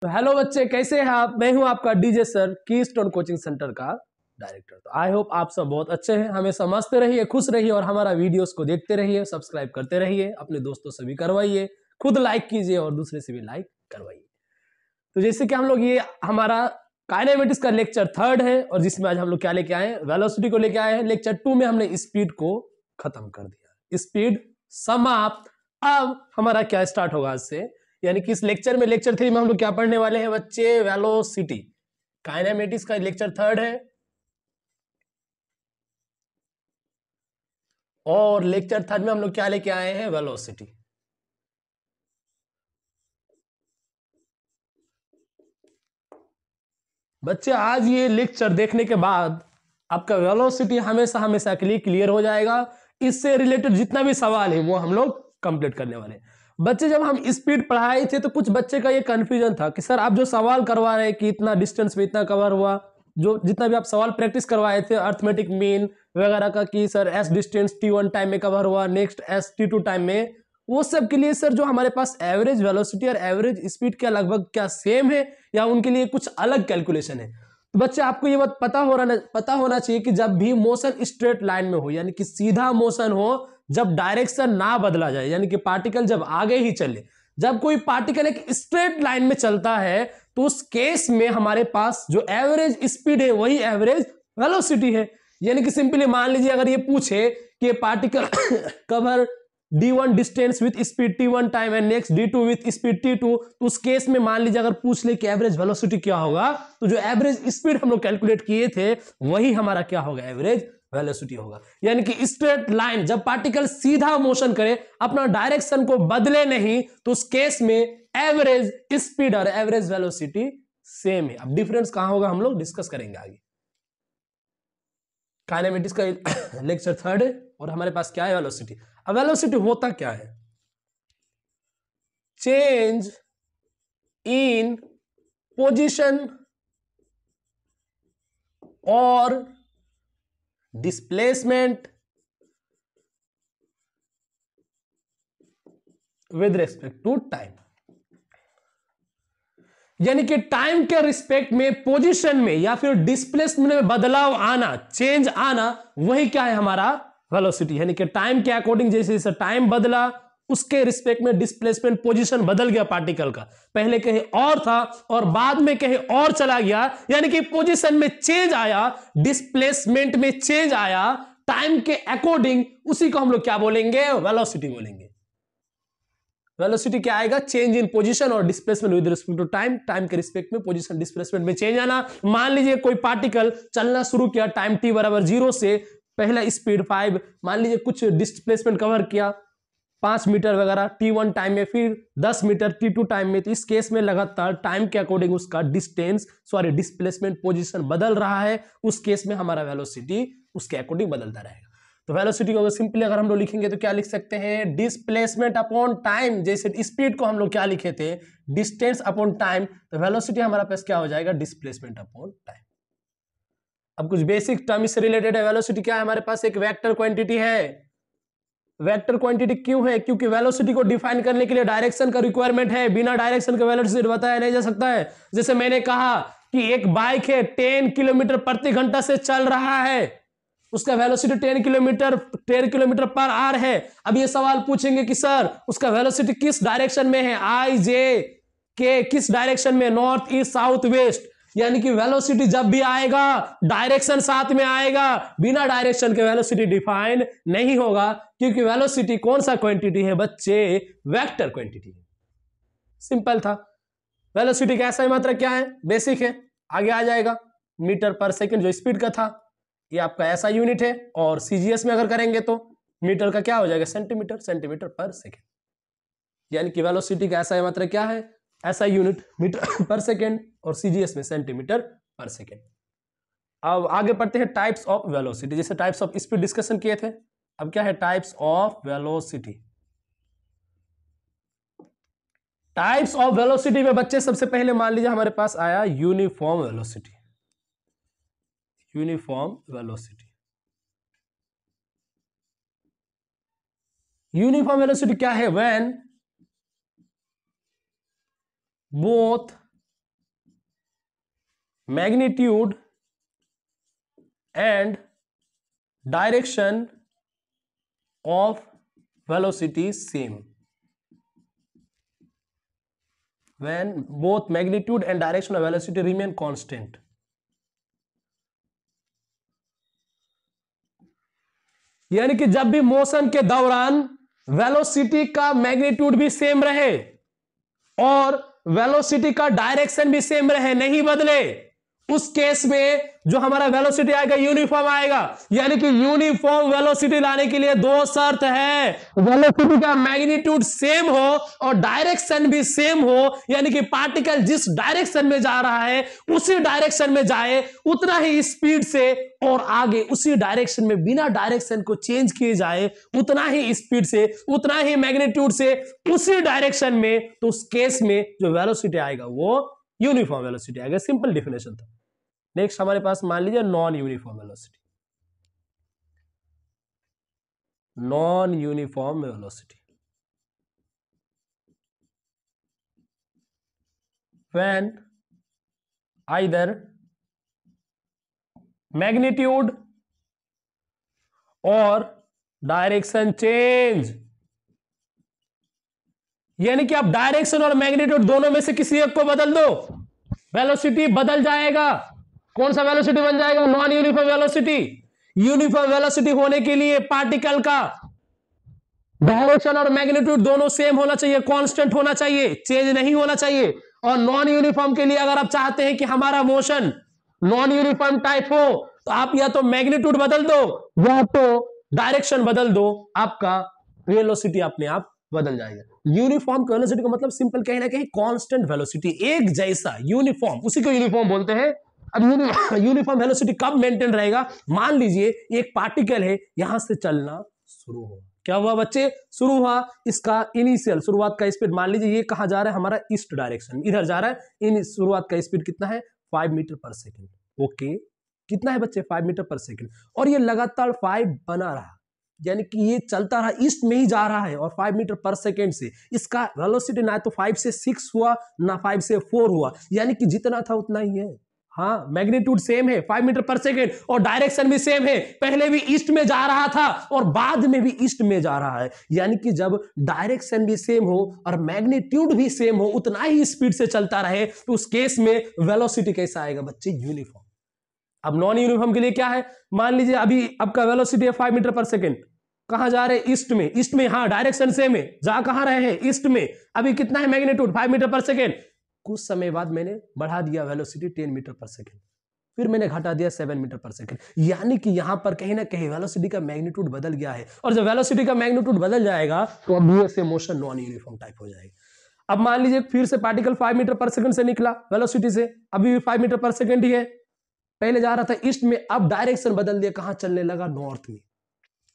तो हेलो बच्चे, कैसे हैं आप। मैं हूं आपका DJ sir, keystone coaching centre का डायरेक्टर। तो आई होप आप सब बहुत अच्छे हैं। हमेशा मस्त रहिए, खुश रहिए और हमारा वीडियोस को देखते रहिए, सब्सक्राइब करते रहिए, अपने दोस्तों से भी करवाइए, खुद लाइक कीजिए और दूसरे से भी लाइक करवाइए। तो जैसे कि हम लोग ये हमारा काइनेमेटिक्स का लेक्चर 3 है और जिसमें आज हम लोग क्या लेके आए हैं, वेलोसिटी को लेके आए हैं। लेक्चर 2 में हमने स्पीड को खत्म कर दिया, स्पीड समाप्त। अब हमारा क्या स्टार्ट होगा आज से, यानी कि इस लेक्चर में, लेक्चर 3 में हम लोग क्या पढ़ने वाले हैं बच्चे, वेलोसिटी। काइनेमेटिक्स का लेक्चर 3 है और लेक्चर 3 में हम लोग क्या लेके आए हैं, वेलोसिटी। बच्चे आज ये लेक्चर देखने के बाद आपका वेलोसिटी हमेशा हमेशा के लिए क्लियर हो जाएगा। इससे रिलेटेड जितना भी सवाल है वो हम लोग कंप्लीट करने वाले हैं। बच्चे जब हम स्पीड पढ़ाए थे तो कुछ बच्चे का ये कंफ्यूजन था कि सर आप जो सवाल करवा रहे हैं कि इतना डिस्टेंस में इतना कवर हुआ, जो जितना भी आप सवाल प्रैक्टिस करवाए थे अर्थमेटिक मीन वगैरह का, कि sir S distance t1 time में कवर हुआ, नेक्स्ट एस t2 टाइम में, वो सब के लिए सर जो हमारे पास एवरेज वेलोसिटी और एवरेज स्पीड क्या लगभग क्या सेम है या उनके लिए कुछ अलग कैलकुलेशन है। तो बच्चे आपको ये बात पता होना चाहिए कि जब भी मोशन स्ट्रेट लाइन में हो, यानी कि सीधा मोशन हो, जब डायरेक्शन ना बदला जाए, यानी कि पार्टिकल जब आगे ही चले, जब कोई पार्टिकल एक स्ट्रेट लाइन में चलता है तो उस केस में हमारे पास जो एवरेज स्पीड है वही एवरेज वेलोसिटी है। यानी कि सिंपली मान लीजिए अगर ये पूछे कि particle cover d1 distance with speed t1 time and next d2 with speed t2, तो उस केस में मान लीजिए अगर पूछ ले कि एवरेज वेलोसिटी क्या होगा, तो जो एवरेज स्पीड हम लोग कैलकुलेट किए थे वही हमारा क्या होगा, एवरेज वेलोसिटी होगा। यानी कि स्ट्रेट लाइन जब पार्टिकल सीधा मोशन करे, अपना डायरेक्शन को बदले नहीं, तो उस केस में एवरेज स्पीड और एवरेज वेलोसिटी सेम है। अब डिफरेंस कहां होगा हम लोग डिस्कस करेंगे आगे। काइनेमेटिक्स का लेक्चर 3 है और हमारे पास क्या है, वेलोसिटी। अब वेलोसिटी होता क्या है, चेंज इन पोजीशन और displacement with respect to time. यानी कि टाइम के रिस्पेक्ट में, पोजीशन में या फिर डिस्प्लेसमेंट में बदलाव आना, चेंज आना, वही क्या है हमारा वेलोसिटी। यानी कि टाइम के अकॉर्डिंग जैसे जैसे टाइम बदला उसके रिस्पेक्ट में डिस्प्लेसमेंट, पोजीशन बदल गया पार्टिकल का, पहले कहीं और था और बाद में कहीं और चला गया, यानी कि पोजीशन में चेंज आया, डिस्प्लेसमेंट में चेंज आया टाइम के अकॉर्डिंग, उसी को हम लोग क्या बोलेंगे, वेलोसिटी बोलेंगे। वेलोसिटी क्या आएगा, चेंज इन पोजीशन और displacement with respect to time. Time के रिस्पेक्ट में पोजीशन डिस्प्लेसमेंट में चेंज आना। मान लीजिए कोई पार्टिकल चलना शुरू किया टाइम t बराबर 0 से, पहला स्पीड 5, मान लीजिए कुछ डिस्प्लेसमेंट कवर किया 5 मीटर वगैरह t1 टाइम में, फिर 10 मीटर t2 टाइम में, तो इस केस में लगातार टाइम के अकॉर्डिंग उसका डिस्प्लेसमेंट पोजीशन बदल रहा है, उस केस में हमारा वेलोसिटी उसके अकॉर्डिंग बदलता रहेगा। तो वेलोसिटी को सिंपली अगर हम लोग लिखेंगे तो क्या लिख सकते हैं, डिस्प्लेसमेंट अपॉन टाइम। जैसे स्पीड को हम लोग क्या लिखे थे, डिस्टेंस अपॉन टाइम, तो वेलोसिटी हमारा पास क्या हो जाएगा, डिस्प्लेसमेंट अपॉन टाइम। अब कुछ बेसिक टर्म इससे रिलेटेड है। वेलोसिटी क्या है, हमारे पास एक वेक्टर क्वांटिटी है। वेक्टर क्वांटिटी क्यों है, क्योंकि वेलोसिटी को डिफाइन करने के लिए डायरेक्शन का रिक्वायरमेंट है, बिना डायरेक्शन के वेलोसिटी बताया नहीं जा सकता है। जैसे मैंने कहा कि एक बाइक है 10 किलोमीटर प्रति घंटा से चल रहा है, उसका वेलोसिटी 10 किलोमीटर पर आवर है। अब ये सवाल पूछेंगे कि सर उसका वेलोसिटी किस डायरेक्शन में है, आई जे के किस डायरेक्शन में, नॉर्थ ईस्ट साउथ वेस्ट, यानी कि वेलोसिटी जब भी आएगा डायरेक्शन साथ में आएगा, बिना डायरेक्शन के वेलोसिटी डिफाइन नहीं होगा, क्योंकि वेलोसिटी कौन सा क्वांटिटी है बच्चे, वेक्टर क्वांटिटी है। सिंपल था। वेलोसिटी का ऐसा मात्रा क्या है, बेसिक है, आगे आ जाएगा, मीटर पर सेकंड जो स्पीड का था, ये आपका ऐसा यूनिट है, और सीजीएस में अगर करेंगे तो मीटर का क्या हो जाएगा, सेंटीमीटर, सेंटीमीटर पर सेकंड। यानी कि वेलोसिटी का ऐसा मात्रा क्या है, ऐसा यूनिट मीटर पर सेकेंड, और सीजीएस में सेंटीमीटर पर सेकेंड। अब आगे पढ़ते हैं टाइप्स ऑफ वेलोसिटी। जैसे टाइप्स ऑफ स्पीड डिस्कशन किए थे, अब क्या है types of velocity. Types of velocity में बच्चे सबसे पहले मान लीजिए हमारे पास आया uniform velocity. Uniform velocity, uniform velocity क्या है, when both magnitude and direction of velocity same, when both magnitude and direction of velocity remain constant. यानी कि जब भी मोशन के दौरान वेलोसिटी का मैग्नीट्यूड भी सेम रहे और वेलोसिटी का डायरेक्शन भी सेम रहे, नहीं बदले, उस केस में जो हमारा वेलोसिटी आएगा यूनिफॉर्म आएगा। यानी कि यूनिफॉर्म वेलोसिटी लाने के लिए दो शर्त है, वेलोसिटी का मैग्नीट्यूड सेम हो और डायरेक्शन भी सेम हो, यानी कि पार्टिकल जिस डायरेक्शन में जा रहा है उसी डायरेक्शन में जाए, उतना ही स्पीड से और आगे उसी डायरेक्शन में बिना डायरेक्शन को चेंज किए जाए, उतना ही स्पीड से, उतना ही मैग्नीट्यूड से, उसी डायरेक्शन में। तो उस केस में जो वेलोसिटी आएगा वो यूनिफॉर्म वेलोसिटी आएगा। सिंपल डिफिनेशन था। नेक्स्ट हमारे पास मान लीजिए non uniform velocity. Non uniform velocity, when either magnitude और डायरेक्शन चेंज, यानी कि आप डायरेक्शन और मैग्नीट्यूड दोनों में से किसी एक को बदल दो, वेलोसिटी बदल जाएगा। कौन सा वेलोसिटी बन जाएगा? Non uniform velocity. Uniform velocity होने के लिए पार्टिकल का डायरेक्शन और मैग्नीट्यूड दोनों सेम होना चाहिए, कांस्टेंट होना चाहिए, चेंज नहीं होना चाहिए। और नॉन यूनिफॉर्म के लिए अगर आप चाहते हैं कि हमारा मोशन नॉन यूनिफॉर्म टाइप हो, तो आप या तो मैग्नीट्यूड बदल दो या तो डायरेक्शन बदल दो, आपका वेलोसिटी अपने आप बदल जाएगा। यूनिफॉर्म वेलोसिटी का मतलब सिंपल कहीं ना कहीं कांस्टेंट वेलोसिटी, एक जैसा, यूनिफॉर्म, उसी को यूनिफॉर्म बोलते हैं। अब यूनिफॉर्म वेलोसिटी कब मेंटेन रहेगा? मान लीजिए एक पार्टिकल है, यहां से चलना शुरू हो, क्या हुआ बच्चे? शुरू हुआ, इसका इनिशियल शुरुआत का स्पीड, मान लीजिए ये कहां जा रहा है, हमारा ईस्ट डायरेक्शन, इधर जा रहा है। इन शुरुआत का स्पीड कितना है? 5 मीटर पर सेकेंड। ओके, कितना है बच्चे? 5 मीटर पर सेकेंड। और ये लगातार 5 बना रहा, यानी कि ये चलता रहा, ईस्ट में ही जा रहा है और 5 मीटर पर सेकेंड से इसका वेलोसिटी ना तो 5 से 6 हुआ ना 5 से 4 हुआ, यानी कि जितना था उतना ही है। हाँ, मैग्नीट्यूड सेम है 5 मीटर पर सेकेंड और डायरेक्शन भी सेम है, पहले भी ईस्ट में जा रहा था और बाद में भी ईस्ट में जा रहा है। यानी कि जब डायरेक्शन भी सेम हो और मैग्नीट्यूड भी सेम हो, उतना ही स्पीड से चलता रहे, तो उस केस में वेलोसिटी कैसा आएगा बच्चे? यूनिफॉर्म। अब नॉन यूनिफॉर्म के लिए क्या है? मान लीजिए अभी आपका वेलोसिटी है 5 मीटर पर सेकेंड, कहां जा रहे हैं? ईस्ट में। ईस्ट में, हाँ, डायरेक्शन सेम है, जा कहां रहे हैं? ईस्ट में। अभी कितना है मैग्नीट्यूड? 5 मीटर पर सेकेंड। कुछ समय बाद मैंने बढ़ा दिया वेलोसिटी 10 मीटर पर सेकेंड, फिर मैंने घटा दिया 7 मीटर पर सेकेंड, यानी कि यहां पर कहीं ना कहीं वेलोसिटी का मैग्नीट्यूड बदल गया है। और जब वेलोसिटी का मैग्नीट्यूड बदल जाएगा तो अब ये से मोशन नॉन यूनिफॉर्म टाइप हो जाएगा। अब मान लीजिए फिर से पार्टिकल 5 मीटर पर सेकेंड से निकला वेलोसिटी से, अभी भी 5 मीटर पर सेकेंड ही है, पहले जा रहा था ईस्ट में, अब डायरेक्शन बदल दिया, कहां चलने लगा? नॉर्थ में।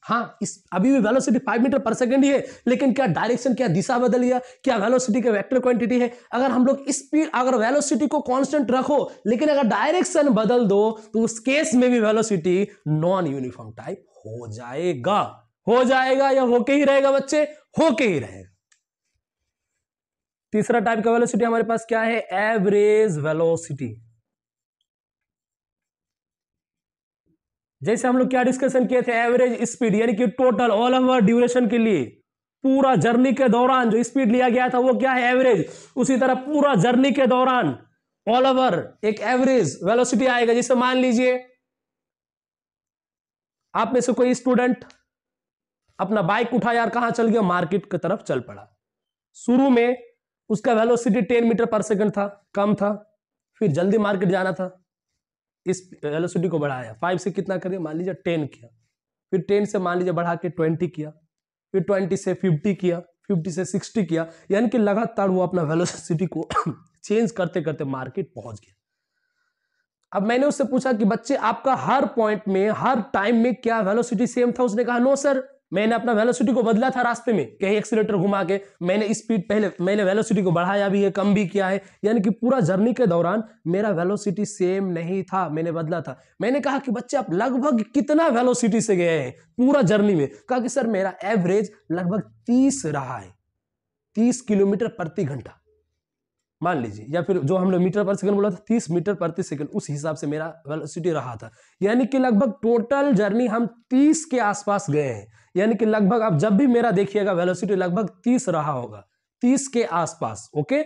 हाँ, अभी भी वेलोसिटी 5 मीटर पर सेकेंड ही है, लेकिन क्या डायरेक्शन, क्या दिशा बदल गया? क्या वेलोसिटी का वेक्टर क्वांटिटी है? अगर हम लोग स्पीड, अगर वेलोसिटी को कांस्टेंट रखो लेकिन अगर डायरेक्शन बदल दो, तो उस केस में भी वेलोसिटी नॉन यूनिफॉर्म टाइप हो जाएगा। हो जाएगा या होके ही रहेगा बच्चे? होके ही रहेगा। तीसरा टाइप का वेलोसिटी हमारे पास क्या है? Average velocity. जैसे हम लोग क्या डिस्कशन किए थे? एवरेज स्पीड, यानी कि टोटल ऑल ओवर ड्यूरेशन के लिए पूरा जर्नी के दौरान जो स्पीड लिया गया था वो क्या है? एवरेज। उसी तरह पूरा जर्नी के दौरान ऑल ओवर एक एवरेज वेलोसिटी आएगा। जैसे मान लीजिए आप में से कोई स्टूडेंट अपना बाइक उठाया और कहां चल गया? मार्केट की तरफ चल पड़ा। शुरू में उसका वेलोसिटी 10 मीटर पर सेकेंड था, कम था, फिर जल्दी मार्केट जाना था, इस वेलोसिटी को बढ़ाया, 5 से कितना कर दिया? मान लीजिए 10 किया, फिर 10 से मान लीजिए बढ़ा के 20 किया, फिर 20 से 50 किया, 50 से 60 किया, यानी कि लगातार वो अपना वेलोसिटी को चेंज करते करते मार्केट पहुंच गया। अब मैंने उससे पूछा कि बच्चे आपका हर पॉइंट में, हर टाइम में क्या वेलोसिटी सेम था? उसने कहा नो सर, मैंने अपना वेलोसिटी को बदला था रास्ते में, कहीं एक्सीलरेटर घुमा के, मैंने स्पीड, पहले मैंने वेलोसिटी को बढ़ाया भी है, कम भी किया है, यानी कि पूरा जर्नी के दौरान मेरा वेलोसिटी सेम नहीं था, मैंने बदला था। मैंने कहा कि बच्चे आप लगभग कितना वेलोसिटी से गए हैं पूरा जर्नी में? कहा कि सर मेरा एवरेज लगभग 30 रहा है, 30 किलोमीटर प्रति घंटा। मान लीजिए, या फिर जो हम लोग मीटर पर सेकंड बोला था 30 मीटर प्रति सेकंड, उस हिसाब से मेरा वेलोसिटी रहा था। यानी कि लगभग टोटल जर्नी हम 30 के आसपास गए हैं। यानी कि लगभग आप जब भी मेरा देखिएगा वेलोसिटी लगभग 30 रहा होगा, 30 के आसपास। ओके,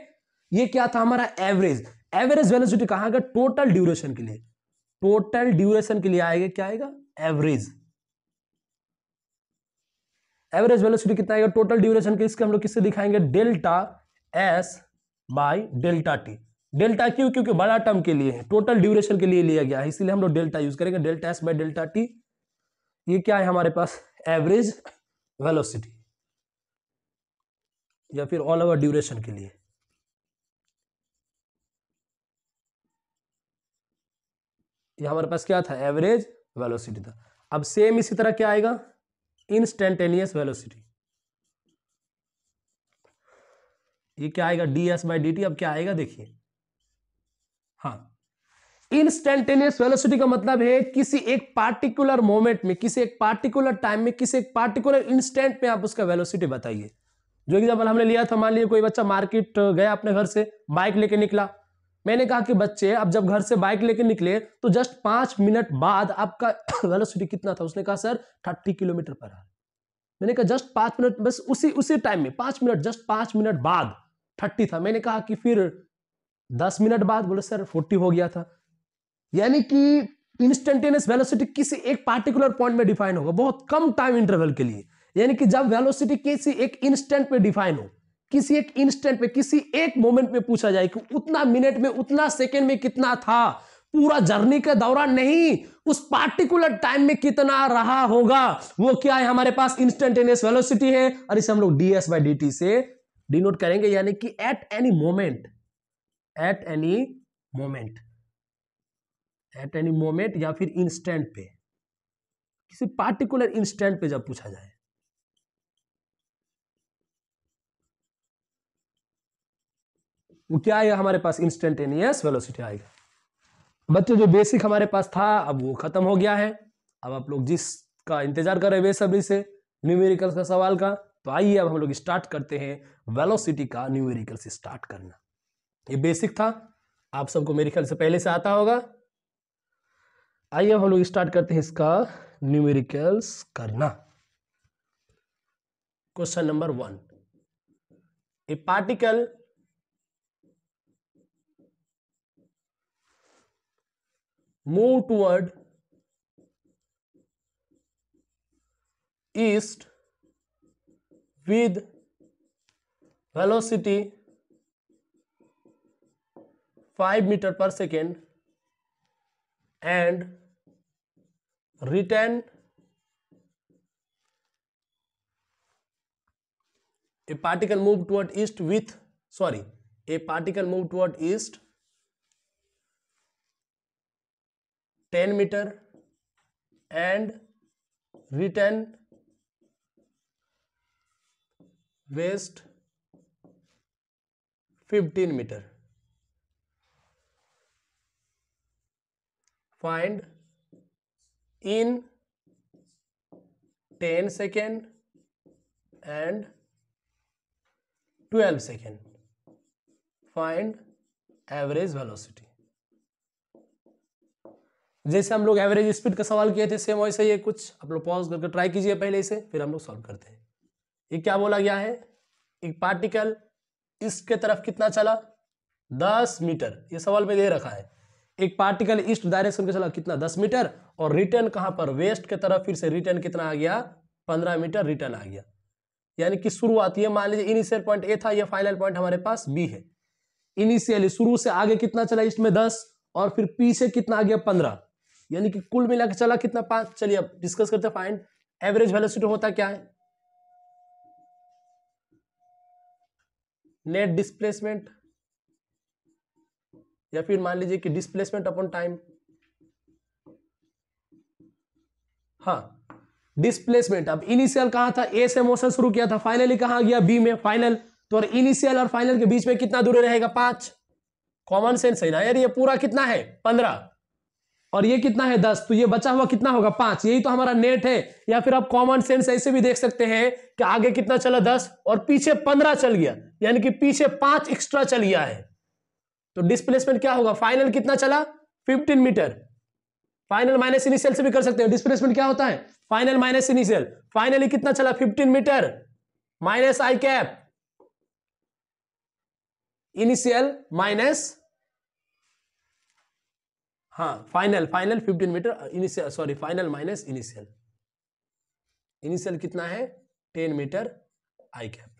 ये क्या था हमारा एवरेज। एवरेज वेलोसिटी कहां का, टोटल ड्यूरेशन के लिए। टोटल ड्यूरेशन के लिए आएगा, क्या आएगा, एवरेज। एवरेज वेलोसिटी कितना आएगा टोटल ड्यूरेशन के, इसके हम लोग किससे दिखाएंगे, delta S by delta T. Delta क्यों, क्योंकि बड़ा टर्म के लिए है, टोटल ड्यूरेशन के लिए लिया गया है, इसीलिए हम लोग डेल्टा यूज करेंगे, delta S by delta T. ये क्या है हमारे पास, एवरेज वेलोसिटी, या फिर ऑल ओवर ड्यूरेशन के लिए। ये हमारे पास क्या था, एवरेज वेलोसिटी था। अब सेम इसी तरह क्या आएगा, इंस्टेंटेनियस वेलोसिटी। ये क्या आएगा, D S by D T. अब क्या आएगा देखिए, हाँ, इंस्टेंटेनियस वेलोसिटी का मतलब है किसी एक पार्टिकुलर मोमेंट में, किसी एक पार्टिकुलर टाइम में, किसी एक पार्टिकुलर इंस्टेंट में आप उसका वेलोसिटी बताइए। जो एग्जांपल हमने लिया था, मान लीजिए कोई बच्चा मार्केट गया अपने घर से, बाइक लेके निकला। मैंने कहा कि बच्चे अब जब घर से बाइक लेके निकले तो जस्ट 5 मिनट बाद आपका वेलोसिटी कितना था। उसने कहा सर 30 किलोमीटर पर है। मैंने कहा जस्ट 5 मिनट, बस उसी टाइम में 5 मिनट, जस्ट 5 मिनट बाद 30 था। मैंने कहा कि फिर 10 मिनट बाद, बोले सर 40 हो गया था। यानी कि इंस्टेंटेनियस वेलोसिटी किसी एक पार्टिकुलर पॉइंट में डिफाइन होगा, बहुत कम टाइम इंटरवल के लिए। यानी कि जब वेलोसिटी किसी एक इंस्टेंट में डिफाइन हो, किसी एक इंस्टेंट में, किसी एक मोमेंट में पूछा जाए कि उतना मिनट में, उतना सेकेंड में कितना था, पूरा जर्नी के दौरान नहीं, उस पार्टिकुलर टाइम में कितना रहा होगा, वो क्या है हमारे पास, इंस्टेंटेनियस वेलोसिटी है। और इसे हम लोग ds बाई dt से डिनोट करेंगे। यानी कि at any moment, at any moment, at any moment या फिर इंस्टेंट पे, किसी पार्टिकुलर इंस्टेंट पे जब पूछा जाए, वो क्या आएगा हमारे पास, इंस्टेंटेनियस वेलोसिटी आएगा। बच्चों जो बेसिक हमारे पास था अब वो खत्म हो गया है। अब आप लोग जिसका इंतजार कर रहे हैं बेसब्री से न्यूमेरिकल्स का सवाल का, तो आइए अब हम लोग स्टार्ट करते हैं वेलोसिटी का न्यूमेरिकल्स स्टार्ट करना। ये बेसिक था, आप सबको मेरे ख्याल से पहले से आता होगा। आइए अब हम लोग स्टार्ट करते हैं इसका न्यूमेरिकल्स करना। Question number 1, A particle move toward east with velocity 5 meter per second and return a particle move toward east with a particle move toward east 10 meter and return west 15 meter. Find in 10 second and 12 second. Find average velocity. जैसे हम लोग average speed का सवाल किए थे same वैसे ही कुछ आप लोग पॉज करके ट्राई कीजिए पहले इसे, फिर हम लोग सॉल्व करते हैं। ये क्या बोला गया है, एक पार्टिकल इसके तरफ कितना चला, 10 मीटर। ये सवाल में दे रखा है, एक पार्टिकल ईस्ट डायरेक्शन के चला कितना, 10 मीटर, और रिटर्न कहां पर, वेस्ट के तरफ, फिर से रिटर्न कितना आ गया, 15 मीटर रिटर्न आ गया। यानी कि शुरुआत, ये मान लीजिए इनिशियल पॉइंट ए था, ये फाइनल पॉइंट हमारे पास बी है। इनिशियली शुरू से आगे कितना चला ईस्ट में 10, और फिर पीछे कितना आ गया 15, यानी कि कुल मिलाकर चला कितना 5। चलिए अब डिस्कस करते हैं। फाइंड एवरेज वेलोसिटी होता क्या है, नेट डिस्प्लेसमेंट, या फिर मान लीजिए कि डिस्प्लेसमेंट अपॉन टाइम। हाँ, डिस्प्लेसमेंट। अब इनिशियल कहां था, ए से मोशन शुरू किया था, फाइनली कहां गया, बी में, फाइनल। तो इनिशियल और फाइनल के बीच में कितना दूर रहेगा, 5। कॉमन सेंस है ना यार, ये पूरा कितना है 15 और ये कितना है 10, तो ये बचा हुआ कितना होगा 5। यही तो हमारा नेट है। या फिर आप कॉमन सेंस ऐसे भी देख सकते हैं कि आगे कितना चला 10 और पीछे 15 चल गया, यानी कि पीछे 5 एक्स्ट्रा चल गया है। तो डिस्प्लेसमेंट क्या होगा, फाइनल कितना चला 15 मीटर, फाइनल माइनस इनिशियल से भी कर सकते हो। डिस्प्लेसमेंट क्या होता है, फाइनल माइनस इनिशियल, फाइनली कितना चला 15 meter minus I cap, initial minus, हाँ final 15 meter, initial sorry final minus initial, initial कितना है 10 मीटर आई कैप।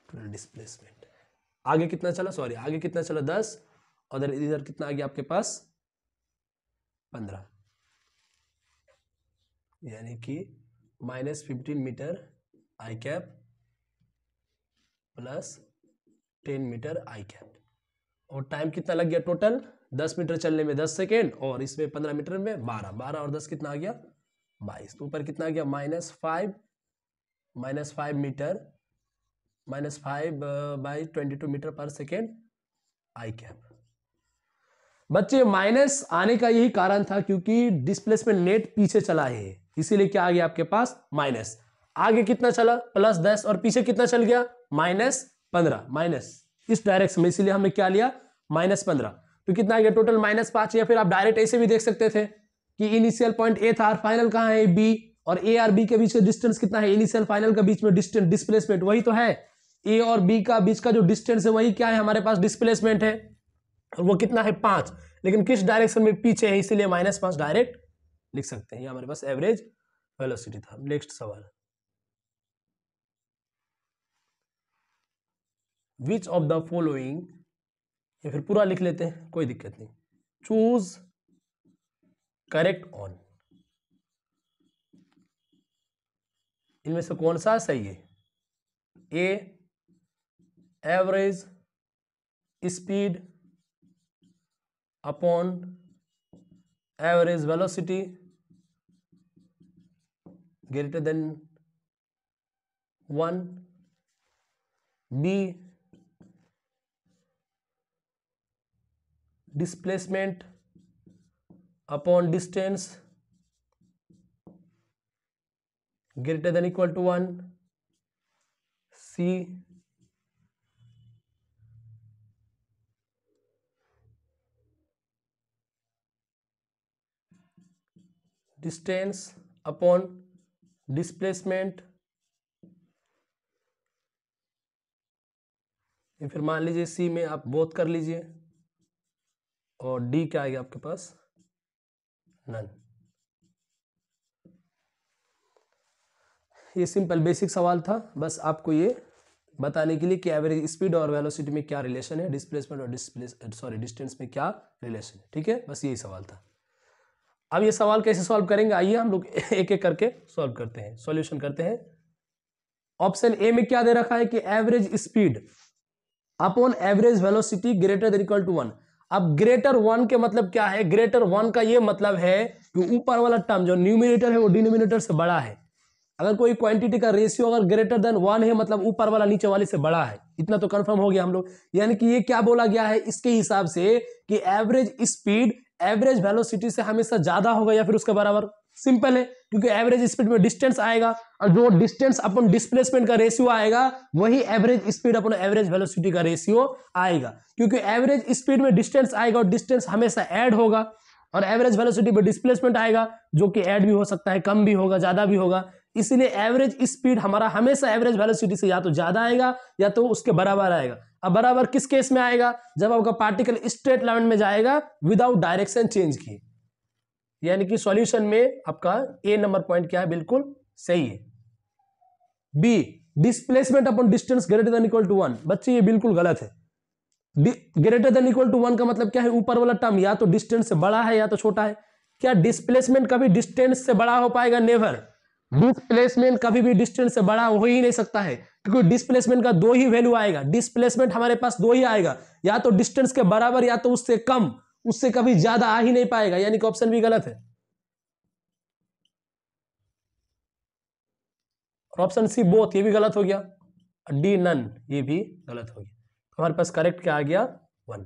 डिस्प्लेसमेंट आगे कितना चला, सॉरी आगे कितना चला 10, और इधर कितना आ गया आपके पास 15, यानी कि माइनस 15 मीटर आई कैप प्लस 10 मीटर आई कैप। और टाइम कितना लग गया टोटल, 10 मीटर चलने में 10 सेकेंड, और इसमें 15 मीटर में 12, 12 और 10 कितना आ गया 22। तो ऊपर कितना आ गया -5 मीटर, -5 बाई 22 मीटर पर सेकेंड आई कैप। बच्चे माइनस आने का यही कारण था क्योंकि डिस्प्लेसमेंट नेट पीछे चला है, इसीलिए क्या आ गया आपके पास माइनस। आगे कितना चला +10, और पीछे कितना चल गया -15, माइनस इस डायरेक्शन में, इसीलिए हमने क्या लिया -15। तो कितना आ गया टोटल -5। या फिर आप डायरेक्ट ऐसे भी देख सकते थे कि इनिशियल पॉइंट ए था और फाइनल कहां है बी, और ए और बी के बीच का डिस्टेंस कितना है, इनिशियल फाइनल के बीच में डिस्टेंस डिस्प्लेसमेंट वही तो है, ए और बी का बीच का जो डिस्टेंस है वही क्या है हमारे पास डिस्प्लेसमेंट है, और वो कितना है 5, लेकिन किस डायरेक्शन में पीछे है, इसीलिए -5 डायरेक्ट लिख सकते हैं। ये हमारे पास एवरेज वेलोसिटी था। नेक्स्ट सवाल, विच ऑफ द फॉलोइंग, या फिर पूरा लिख लेते हैं कोई दिक्कत नहीं, चूज करेक्ट ऑन, इनमें से कौन सा सही है, A average speed upon average velocity greater than 1, B displacement upon distance greater than equal to 1, C distance upon displacement, या फिर मान लीजिए C में आप बोथ कर लीजिए, और D क्या आएगा आपके पास नन। ये सिंपल बेसिक सवाल था, बस आपको ये बताने के लिए कि एवरेज स्पीड और वेलोसिटी में क्या रिलेशन है, डिस्प्लेसमेंट और डिस्टेंस में क्या रिलेशन है, ठीक है, बस यही सवाल था। अब ये सवाल कैसे सॉल्व करेंगे, आइए हम लोग एक एक करके सॉल्व करते हैं, सॉल्यूशन करते हैं। ऑप्शन ए में क्या दे रखा है कि average speed upon average velocity greater than equal to 1। अब ग्रेटर 1 के मतलब क्या है, ग्रेटर 1 का ये मतलब है कि ऊपर वाला टर्म जो न्यूमिनेटर है वो डिनोमिनेटर से बड़ा है। अगर कोई क्वांटिटी का रेशियो अगर ग्रेटर देन 1 है मतलब ऊपर वाला नीचे वाले से बड़ा है, इतना तो कंफर्म हो गया हम लोग। यानी कि ये क्या बोला गया है इसके हिसाब से कि एवरेज स्पीड एवरेज वेलोसिटी से हमेशा ज्यादा होगा या फिर उसके बराबर। सिंपल है, क्योंकि एवरेज स्पीड में डिस्टेंस आएगा और जो डिस्टेंस अपन डिस्प्लेसमेंट का रेशियो आएगा वही एवरेज स्पीड अपन एवरेज वेलोसिटी का रेशियो आएगा। क्योंकि एवरेज स्पीड में डिस्टेंस आएगा और डिस्टेंस हमेशा ऐड होगा, और एवरेज वेलोसिटी में डिस्प्लेसमेंट आएगा जो कि ऐड भी हो सकता है, कम भी होगा, ज्यादा भी होगा। इसलिए एवरेज स्पीड हमारा हमेशा एवरेज वेलोसिटी से या तो ज्यादा आएगा या तो उसके बराबर आएगा। अब बराबर किस केस में आएगा, जब आपका पार्टिकल स्ट्रेट लाइन में जाएगा विदाउट डायरेक्शन चेंज किए। यानी कि सॉल्यूशन में आपका ए नंबर पॉइंट क्या है, बिल्कुल सही है। B displacement upon distance greater than equal to 1, बच्चे ये बिल्कुल गलत है। ग्रेटर देन इक्वल टू 1 का मतलब क्या है, ऊपर वाला टर्म या तो डिस्टेंस से बड़ा है या तो छोटा है। क्या डिस्प्लेसमेंट कभी डिस्टेंस से बड़ा हो पाएगा, नेवर। डिस्प्लेसमेंट कभी भी डिस्टेंस से बड़ा हो ही नहीं सकता है, क्योंकि डिस्प्लेसमेंट का दो ही वैल्यू आएगा। डिस्प्लेसमेंट हमारे पास दो ही आएगा, या तो डिस्टेंस के बराबर या तो उससे कम, उससे कभी ज्यादा आ ही नहीं पाएगा। यानी कि ऑप्शन भी गलत है। ऑप्शन सी बोथ, ये भी गलत हो गया। डी नन, ये भी गलत हो गया। हमारे पास करेक्ट क्या आ गया 1।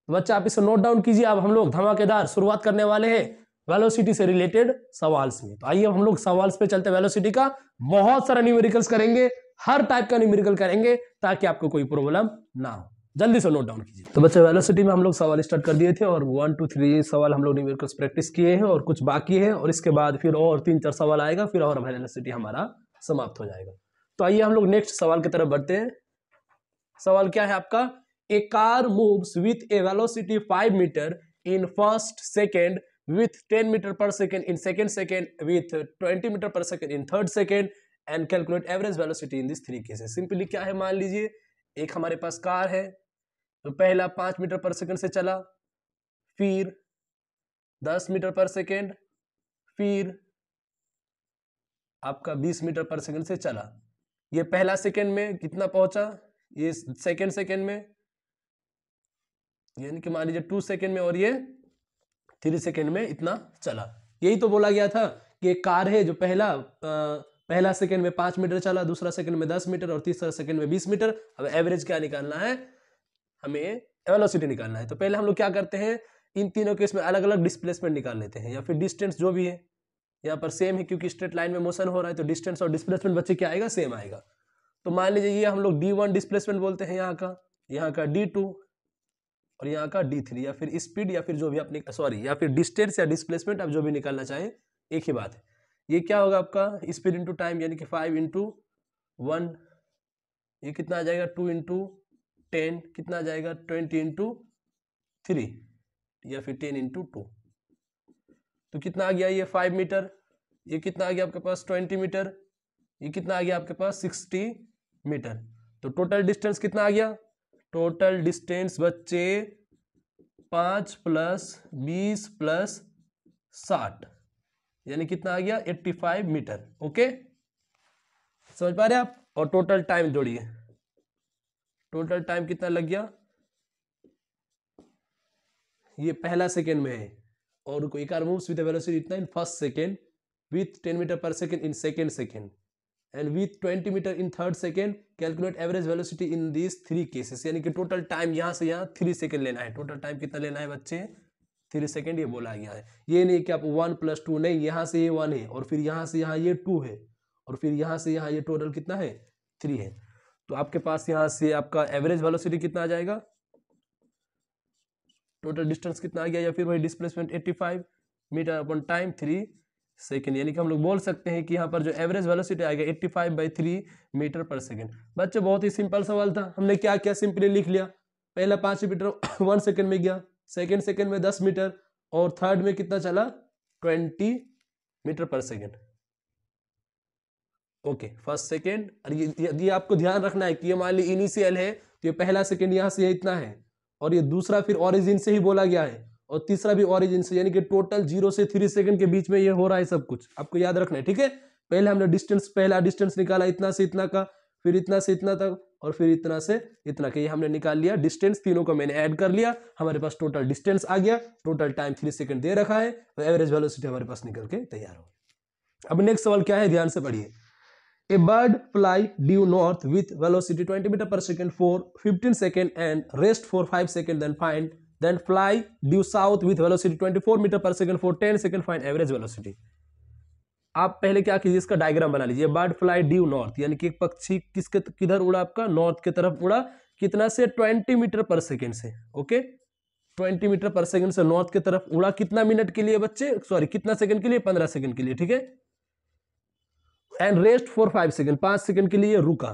बच्चा आप इसे नोट डाउन कीजिए। अब हम लोग धमाकेदार शुरुआत करने वाले हैं वेलोसिटी से रिलेटेड सवाल्स में। तो आइए हम लोग सवाल्स पे चलते हैं। वेलोसिटी का बहुत सारा न्यूमेरिकल्स करेंगे, हर टाइप का न्यूमेरिकल करेंगे ताकि आपको कोई प्रॉब्लम ना हो। जल्दी से नोट डाउन कीजिए। तो बच्चे वेलोसिटी में हम लोग सवाल स्टार्ट कर दिए थे और 1 2 3 सवाल हम लोग न्यूमेरिकल्स प्रैक्टिस किए हैं और कुछ बाकी है, और इसके बाद फिर और 3 4 सवाल आएगा, फिर और वेलोसिटी हमारा समाप्त हो जाएगा। तो आइए हम लोग नेक्स्ट सवाल की तरफ बढ़ते हैं। सवाल क्या है आपका? A car moves with a velocity 5 metre in first second, with 10 meter per second in second second, with 20 meter per second in third second, and calculate average velocity in these three cases। Simply क्या है, मान लीजिए एक हमारे पास car है, तो पहला 5 metre per second से चला, फिर 10 मीटर पर सेकंड, फिर आपका 20 मीटर पर सेकंड से चला। ये पहला सेकंड में कितना पहुंचा, ये सेकंड सेकंड में, यानी कि मान लीजिए 2 सेकंड में, और ये 3 सेकेंड में इतना चला। यही तो बोला गया था कि एक कार है जो पहला सेकेंड में 5 मीटर चला, दूसरा सेकेंड में 10 मीटर और तीसरा सेकेंड में 20 मीटर। अब एवरेज क्या निकालना है, हमें वेलोसिटी निकालना है। तो पहले हम लोग क्या करते हैं, इन तीनों केस में अलग अलग डिस्प्लेसमेंट निकाल लेते हैं, या फिर डिस्टेंस जो भी है। यहाँ पर सेम है क्योंकि स्ट्रेट लाइन में मोशन हो रहा है, तो डिस्टेंस और डिस्प्लेसमेंट बच्चे क्या आएगा, सेम आएगा। तो मान लीजिए ये हम लोग D1 डिस्प्लेसमेंट बोलते हैं, यहाँ का D2 और यहाँ का D3, या फिर स्पीड, या फिर जो भी अपने या फिर डिस्टेंस या डिस्प्लेसमेंट, आप जो भी निकालना चाहें, एक ही बात है। ये क्या होगा आपका स्पीड इंटू टाइम, यानी कि 5 इंटू 1, ये कितना आ जाएगा 2 इंटू 10, कितना आ जाएगा 20 इंटू 3, या फिर 10 इंटू 2। तो कितना आ गया ये 5 मीटर, ये कितना आ गया आपके पास 20 मीटर, ये कितना आ गया आपके पास 60 मीटर। तो टोटल डिस्टेंस कितना आ गया, टोटल डिस्टेंस बच्चे 5 + 20 + 60, यानी कितना आ गया 85 मीटर। ओके, समझ पा रहे हैं आप? और टोटल टाइम जोड़िए, टोटल टाइम कितना लग गया, ये पहला सेकेंड में है, और कोई कार मूव्स विद वेलोसिटी इतना in first second, with 10 metre पर second in second second, and with 20 metre in third second, calculate average velocity in these 3 cases। यानी कि टोटल टाइम यहाँ से यहाँ 3 सेकेंड लेना है। टोटल टाइम कितना लेना है बच्चे, 3 सेकेंड, ये बोला गया है। ये नहीं कि आप 1 + 2, नहीं, यहाँ से ये 1 है, और फिर यहाँ से यहाँ ये 2 है, और फिर यहाँ से यहाँ ये टोटल कितना है 3 है। तो आपके पास यहाँ से आपका एवरेज वेलोसिटी कितना आ जाएगा, टोटल डिस्टेंस कितना आ गया, या फिर वही displacement 85 meter upon time 3 second, यानी कि हम लोग बोल सकते हैं कि यहाँ पर जो एवरेज वेलोसिटी आएगा 85/3 मीटर पर सेकेंड। बच्चे बहुत ही सिंपल सवाल था, हमने क्या किया, सिंपली लिख लिया। पहला 5 मीटर 1 सेकेंड में गया, सेकेंड सेकेंड में 10 मीटर, और थर्ड में कितना चला 20 मीटर पर सेकेंड। Okay, first second. और ये आपको ध्यान रखना है कि ये मान ली इनिशियल है, तो ये पहला सेकेंड यहाँ से इतना है, और ये दूसरा फिर ओरिजिन से ही बोला गया है, और तीसरा भी ओरिजिन से, यानी कि टोटल 0 से 3 सेकंड के बीच में ये हो रहा है सब कुछ, आपको याद रखना है। ठीक है, पहले हमने पहला डिस्टेंस निकाला इतना से इतना का, फिर इतना से इतना तक, और फिर इतना से इतना का, ये हमने निकाल लिया डिस्टेंस, तीनों को मैंने ऐड कर लिया, हमारे पास टोटल डिस्टेंस आ गया, टोटल टाइम 3 सेकंड दे रखा है, तो एवरेज वेलोसिटी हमारे पास निकल के तैयार हो। अब नेक्स्ट सवाल क्या है, ध्यान से पढ़िए। A bird fly due north with velocity 20 meter per second for 15 seconds and rest for 5 seconds, then fly due south with velocity 24 meter per second for 10 seconds, find average velocity। आप पहले क्या कीजिए, इसका डायग्राम बना लीजिए। Bird fly due north, यानी कि एक पक्षी किधर उड़ा, आपका नॉर्थ की तरफ उड़ा, कितना से 20 मीटर पर सेकेंड से। ओके, 20 मीटर पर सेकेंड से नॉर्थ की तरफ उड़ा, कितना मिनट के लिए बच्चे, कितना सेकंड के लिए, 15 सेकंड के लिए। ठीक है, and rest for 5 second, 5 second के लिए रुका,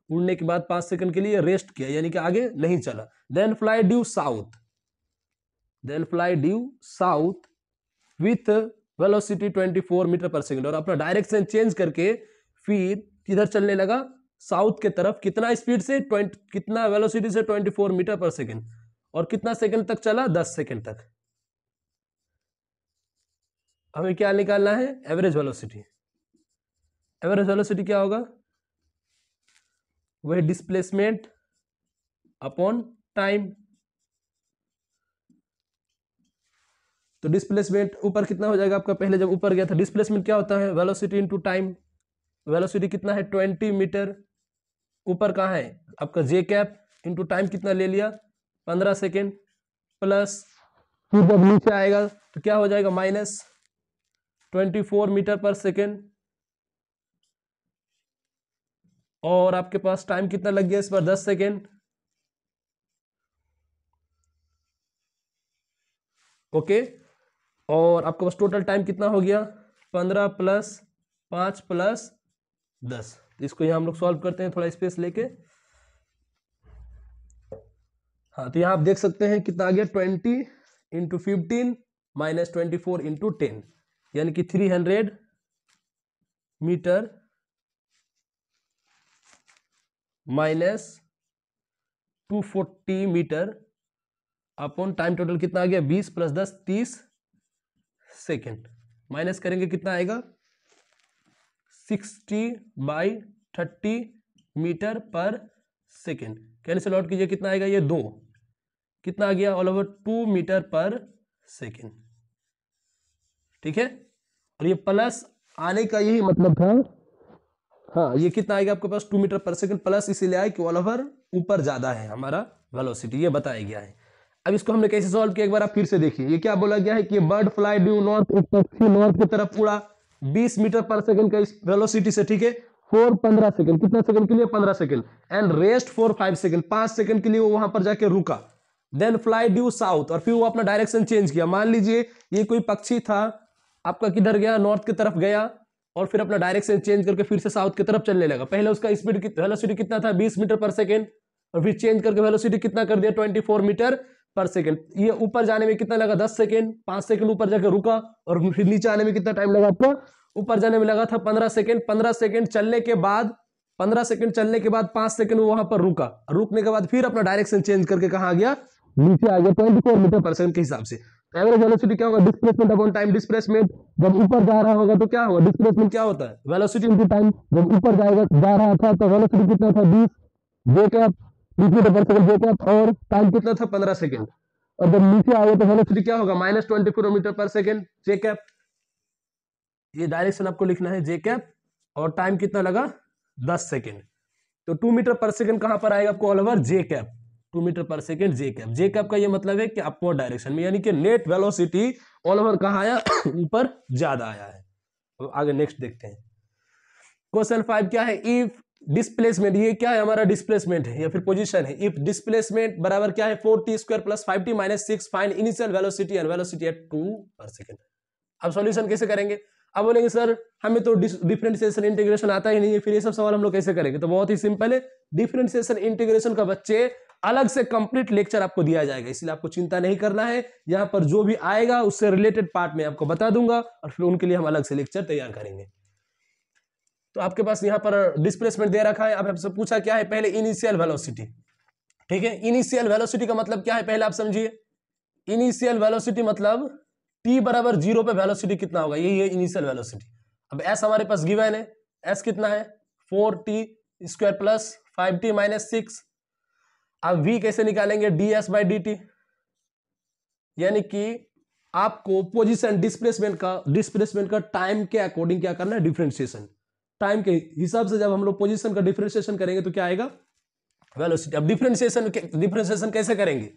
उड़ने के बाद 5 सेकंड के लिए रेस्ट किया, यानी कि आगे नहीं चला। Then fly due south with velocity 24 meter per second, और अपना डायरेक्शन चेंज करके फिर किधर चलने लगा, साउथ के तरफ। कितना स्पीड से, कितना वेलोसिटी से, 24 मीटर पर सेकंड, और कितना सेकंड तक चला, 10 सेकंड तक। हमें क्या निकालना है, एवरेज वेलोसिटी। एवरेज वेलोसिटी क्या होगा, वही डिस्प्लेसमेंट अपॉन टाइम। तो डिस्प्लेसमेंट ऊपर कितना हो जाएगा आपका, पहले जब ऊपर गया था डिस्प्लेसमेंट क्या होता है, वेलोसिटी इंटू टाइम। वेलोसिटी कितना है 20 मीटर, ऊपर कहाँ है आपका जे कैप, इंटू टाइम कितना ले लिया 15 सेकेंड, प्लस फिर जब नीचे आएगा तो क्या हो जाएगा -24 मीटर पर सेकेंड। और आपके पास टाइम कितना लग गया इस पर 10 सेकेंड। ओके, और आपके पास टोटल टाइम कितना हो गया 15 + 5 + 10। तो इसको यहां हम लोग सॉल्व करते हैं थोड़ा स्पेस लेके। हाँ, तो यहां आप देख सकते हैं कितना आ गया 20 × 15 - 24 × 10, यानी कि 300 meter -240 meter upon time total कितना आ गया 20 + 10 30 सेकेंड। माइनस करेंगे कितना आएगा 60/30 मीटर पर सेकेंड। कैंसिल आउट कीजिए कितना आएगा ये 2, कितना आ गया ऑल ओवर 2 मीटर पर सेकेंड। ठीक है, और ये प्लस आने का यही मतलब था। हाँ, ये कितना आएगा आपके पास 2 मीटर पर सेकेंड प्लस इसीलिए आए कि ऑल ओवर ऊपर ज्यादा है हमारा वेलोसिटी, ये बताया गया है। अब इसको हमने कैसे सॉल्व किया एक बार आप फिर से देखिए। ये क्या बोला गया है कि बर्ड फ्लाई ड्यू नॉर्थ, एक पक्षी नॉर्थ की तरफ उड़ा 20 मीटर पर सेकंड का इस वेलोसिटी से, ठीक है, फॉर 15 सेकंड, कितना सेकंड के लिए 15 second, and rest for 5 second, 5 second के लिए वो वहां पर जाके रुका। देन फ्लाई ड्यू साउथ, और फिर वो अपना डायरेक्शन चेंज किया। मान लीजिए ये कोई पक्षी था आपका, किधर गया नॉर्थ की तरफ गया, और फिर अपना डायरेक्शन चेंज करके फिर से साउथ की तरफ चलने लगा। पहले उसका स्पीड वेलोसिटी कितना था 20 मीटर पर सेकंड, और फिर चेंज करके वेलोसिटी कितना कर दिया 24 मीटर पर सेकंड। ये ऊपर जाने में कितना लगा 10 सेकंड, 5 सेकंड ऊपर जाके रुका, और फिर नीचे आने में कितना टाइम लगा आपको, ऊपर जाने में लगा था 15 सेकंड। 15 सेकंड चलने के बाद 5 सेकंड वहां पर रुका, रुकने के बाद फिर अपना डायरेक्शन चेंज करके कहां आ गया, नीचे आ गया 24 मीटर पर सेकंड के हिसाब से। एवरेज वेलोसिटी क्या होगा डिस्प्लेसमेंट अपॉन टाइम। डिस्प्लेसमेंट जब ऊपर जा रहा होगा तो क्या होगा, डिस्प्लेसमेंट क्या होता है वेलोसिटी इनटू टाइम। जब ऊपर जा रहा था तो वेलोसिटी कितना था 20 जे कैप 20 मीटर पर सेकंड जे कैप, और टाइम कितना था 15 सेकंड। और जब नीचे आएगा तो वेलोसिटी क्या होगा -24 मीटर पर सेकंड जे कैप। ये डायरेक्शन आपको लिखना है जे कैप, और टाइम कितना लगा 10 सेकंड। तो 2 मीटर पर सेकंड कहां पर आएगा आपको ऑल ओवर जे कैप, 2 मीटर पर सेकंड जे कैप। जे कैप का ये मतलब है कि अपवर्ड डायरेक्शन में, यानी कि नेट वेलोसिटी ऑल ओवर कहां आया ऊपर ज्यादा आया है। तो आगे नेक्स्ट देखते हैं। क्वेश्चन 5 क्या है, इफ डिस्प्लेसमेंट, ये क्या है हमारा डिस्प्लेसमेंट है या फिर पोजीशन है। इफ डिस्प्लेसमेंट बराबर क्या है 4t² + 5t - 6, find initial velocity and velocity at 2 पर सेकंड। अब सॉल्यूशन कैसे करेंगे। अब बोलेंगे सर हमें तो डिफरेंशिएशन इंटीग्रेशन आता ही नहीं है, फिर ये सब सवाल हम लोग कैसे करेंगे। तो बहुत ही सिंपल है, डिफरेंशिएशन इंटीग्रेशन का बच्चे अलग से कंप्लीट लेक्चर आपको दिया जाएगा, इसलिए आपको चिंता नहीं करना है। यहां पर जो भी आएगा उससे रिलेटेड पार्ट में आपको बता दूंगा, और फिर उनके लिए हम अलग से लेक्चर तैयार करेंगे। तो आपके पास यहां पर डिस्प्लेसमेंट दे रखा है। अब आपसे पूछा क्या है पहले इनिशियल वेलोसिटी, ठीक है। इनिशियल वेलोसिटी का मतलब क्या है पहले आप समझिए। इनिशियल वेलोसिटी मतलब t बराबर 0 पे वेलोसिटी कितना होगा, यही है इनिशियल वेलोसिटी। अब s हमारे पास गिवन है, s कितना है 4t² + 5t - 6। अब v कैसे निकालेंगे ds/dt, यानी कि आपको पोजीशन डिस्प्लेसमेंट का टाइम के अकॉर्डिंग क्या करना है डिफरेंशिएशन। टाइम के हिसाब से जब हम लोग पोजीशन का डिफरेंशिएशन करेंगे तो क्या आएगा वेलोसिटी। अब डिफरेंशिएशन कैसे करेंगे,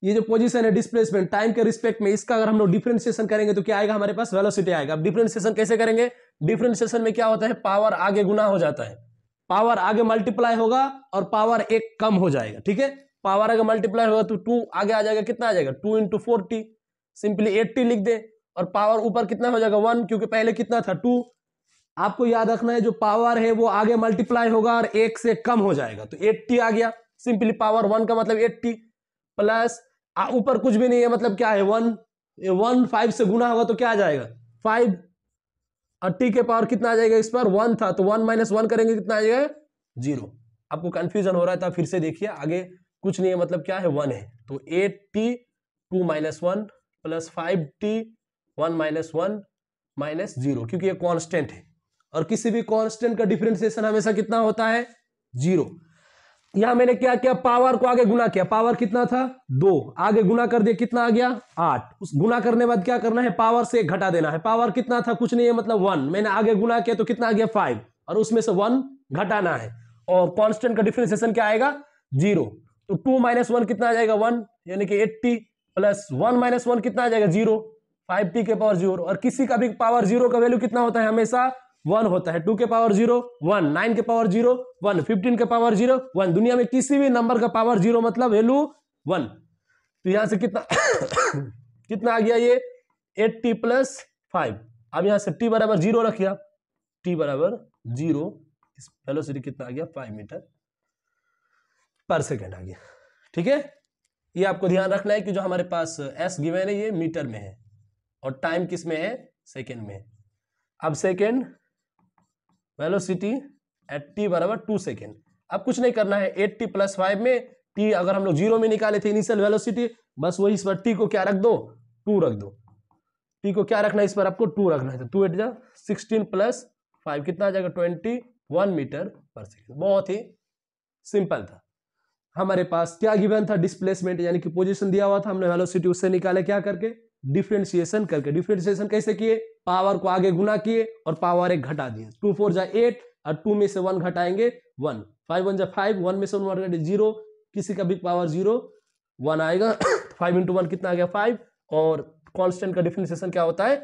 ये जो पोजीशन है डिस्प्लेसमेंट टाइम के रिस्पेक्ट में, इसका अगर हम लोग डिफरेंशिएशन करेंगे तो क्या आएगा हमारे पास वेलोसिटी आएगा। अब डिफरेंशिएशन कैसे करेंगे, डिफरेंशिएशन में क्या होता है पावर आगे गुना हो जाता है, पावर आगे मल्टीप्लाई होगा और पावर एक कम हो जाएगा, ठीक है। पावर आगे मल्टीप्लाई होगा तो 2 आगे आ जाएगा, कितना आ जाएगा 2 × 40, सिंपली 80 लिख दे, और पावर ऊपर कितना हो जाएगा 1, क्योंकि पहले कितना था 2। आपको याद रखना है जो पावर है वो आगे मल्टीप्लाई होगा और 1 से कम हो जाएगा, तो 80 आ गया। सिंपली पावर 1 का मतलब 80 प्लस ऊपर कुछ भी नहीं है मतलब क्या है 1 5 से गुना होगा तो क्या आ जाएगा 5, और t के पावर कितना आ जाएगा इस पर 1 था तो 1 - 1 करेंगे कितना आ जाएगा 0। आपको कंफ्यूजन हो रहा है तो फिर से देखिए, आगे कुछ नहीं है मतलब क्या है 1 है, तो 8t 2 - 1 + 5t 1 - 1 - 0, क्योंकि ये कांस्टेंट है और किसी भी कांस्टेंट का डिफरेंशिएशन हमेशा कितना होता है 0। यहां मैंने क्या किया पावर को आगे गुना किया, पावर कितना था 2, आगे गुना कर दिया कितना आ गया 8। उस गुना करने बाद क्या करना है पावर से 1 घटा देना है, पावर कितना था कुछ नहीं है मतलब 1, मैंने आगे गुना किया तो कितना आ गया 5, और उसमें से 1 घटाना है, और कांस्टेंट का डिफरेंशिएशन क्या आएगा 0। तो 2 - 1 कितना आ जाएगा 1, यानी कि 80 प्लस 1 माइनस 1 कितना आ जाएगा 0, 5t के पावर 0। और किसी का भी पावर 0 का वैल्यू कितना होता है हमेशा 1 होता है। 2 के पावर 0 1, 9 के पावर 0 1, 15 के पावर 0 1। दुनिया में किसी भी नंबर का पावर 0 मतलब वैल्यू 1। तो यहां से कितना कितना आ गया ये 8t प्लस 5। अब यहां से t बराबर 0 रखिए, t बराबर 0, इस वेलोसिटी कितना आ गया 5 मीटर पर सेकेंड आ गया। ठीक है, ये आपको ध्यान रखना है कि जो हमारे पास s गिवन है ये मीटर में है और टाइम किस में है सेकेंड में। अब सेकेंड वेलोसिटी एट t बराबर 2 सेकेंड। अब कुछ नहीं करना है, 8t प्लस 5 में t अगर हम लोग 0 में निकाले थे इनिशियल वेलोसिटी, बस वही इस पर t को क्या रख दो 2 रख दो। t को क्या रखना है इस पर आपको 2 रखना है। तो 2 8 जा 16 प्लस 5 कितना आ जाएगा 21 मीटर पर सेकेंड। बहुत ही सिंपल था। हमारे पास क्या गिवन था डिस्प्लेसमेंट यानी कि पोजीशन दिया हुआ था, हमने वेलोसिटी उससे निकाले क्या करके डिफरेंशिएशन करके। डिफरेंशिएशन कैसे किए, पावर को आगे गुना किए और पावर 1 घटा दिए। 2 4 जा 8 और 2 में से 1 घटाएंगे 1, 5 1 जा 5, 1 में से 1 घटाएंगे 0, किसी का भी पावर 0 1 आएगा 5 इंटू 1 कितना आ गया 5 और कांस्टेंट का डिफरेंशिएशन क्या होता है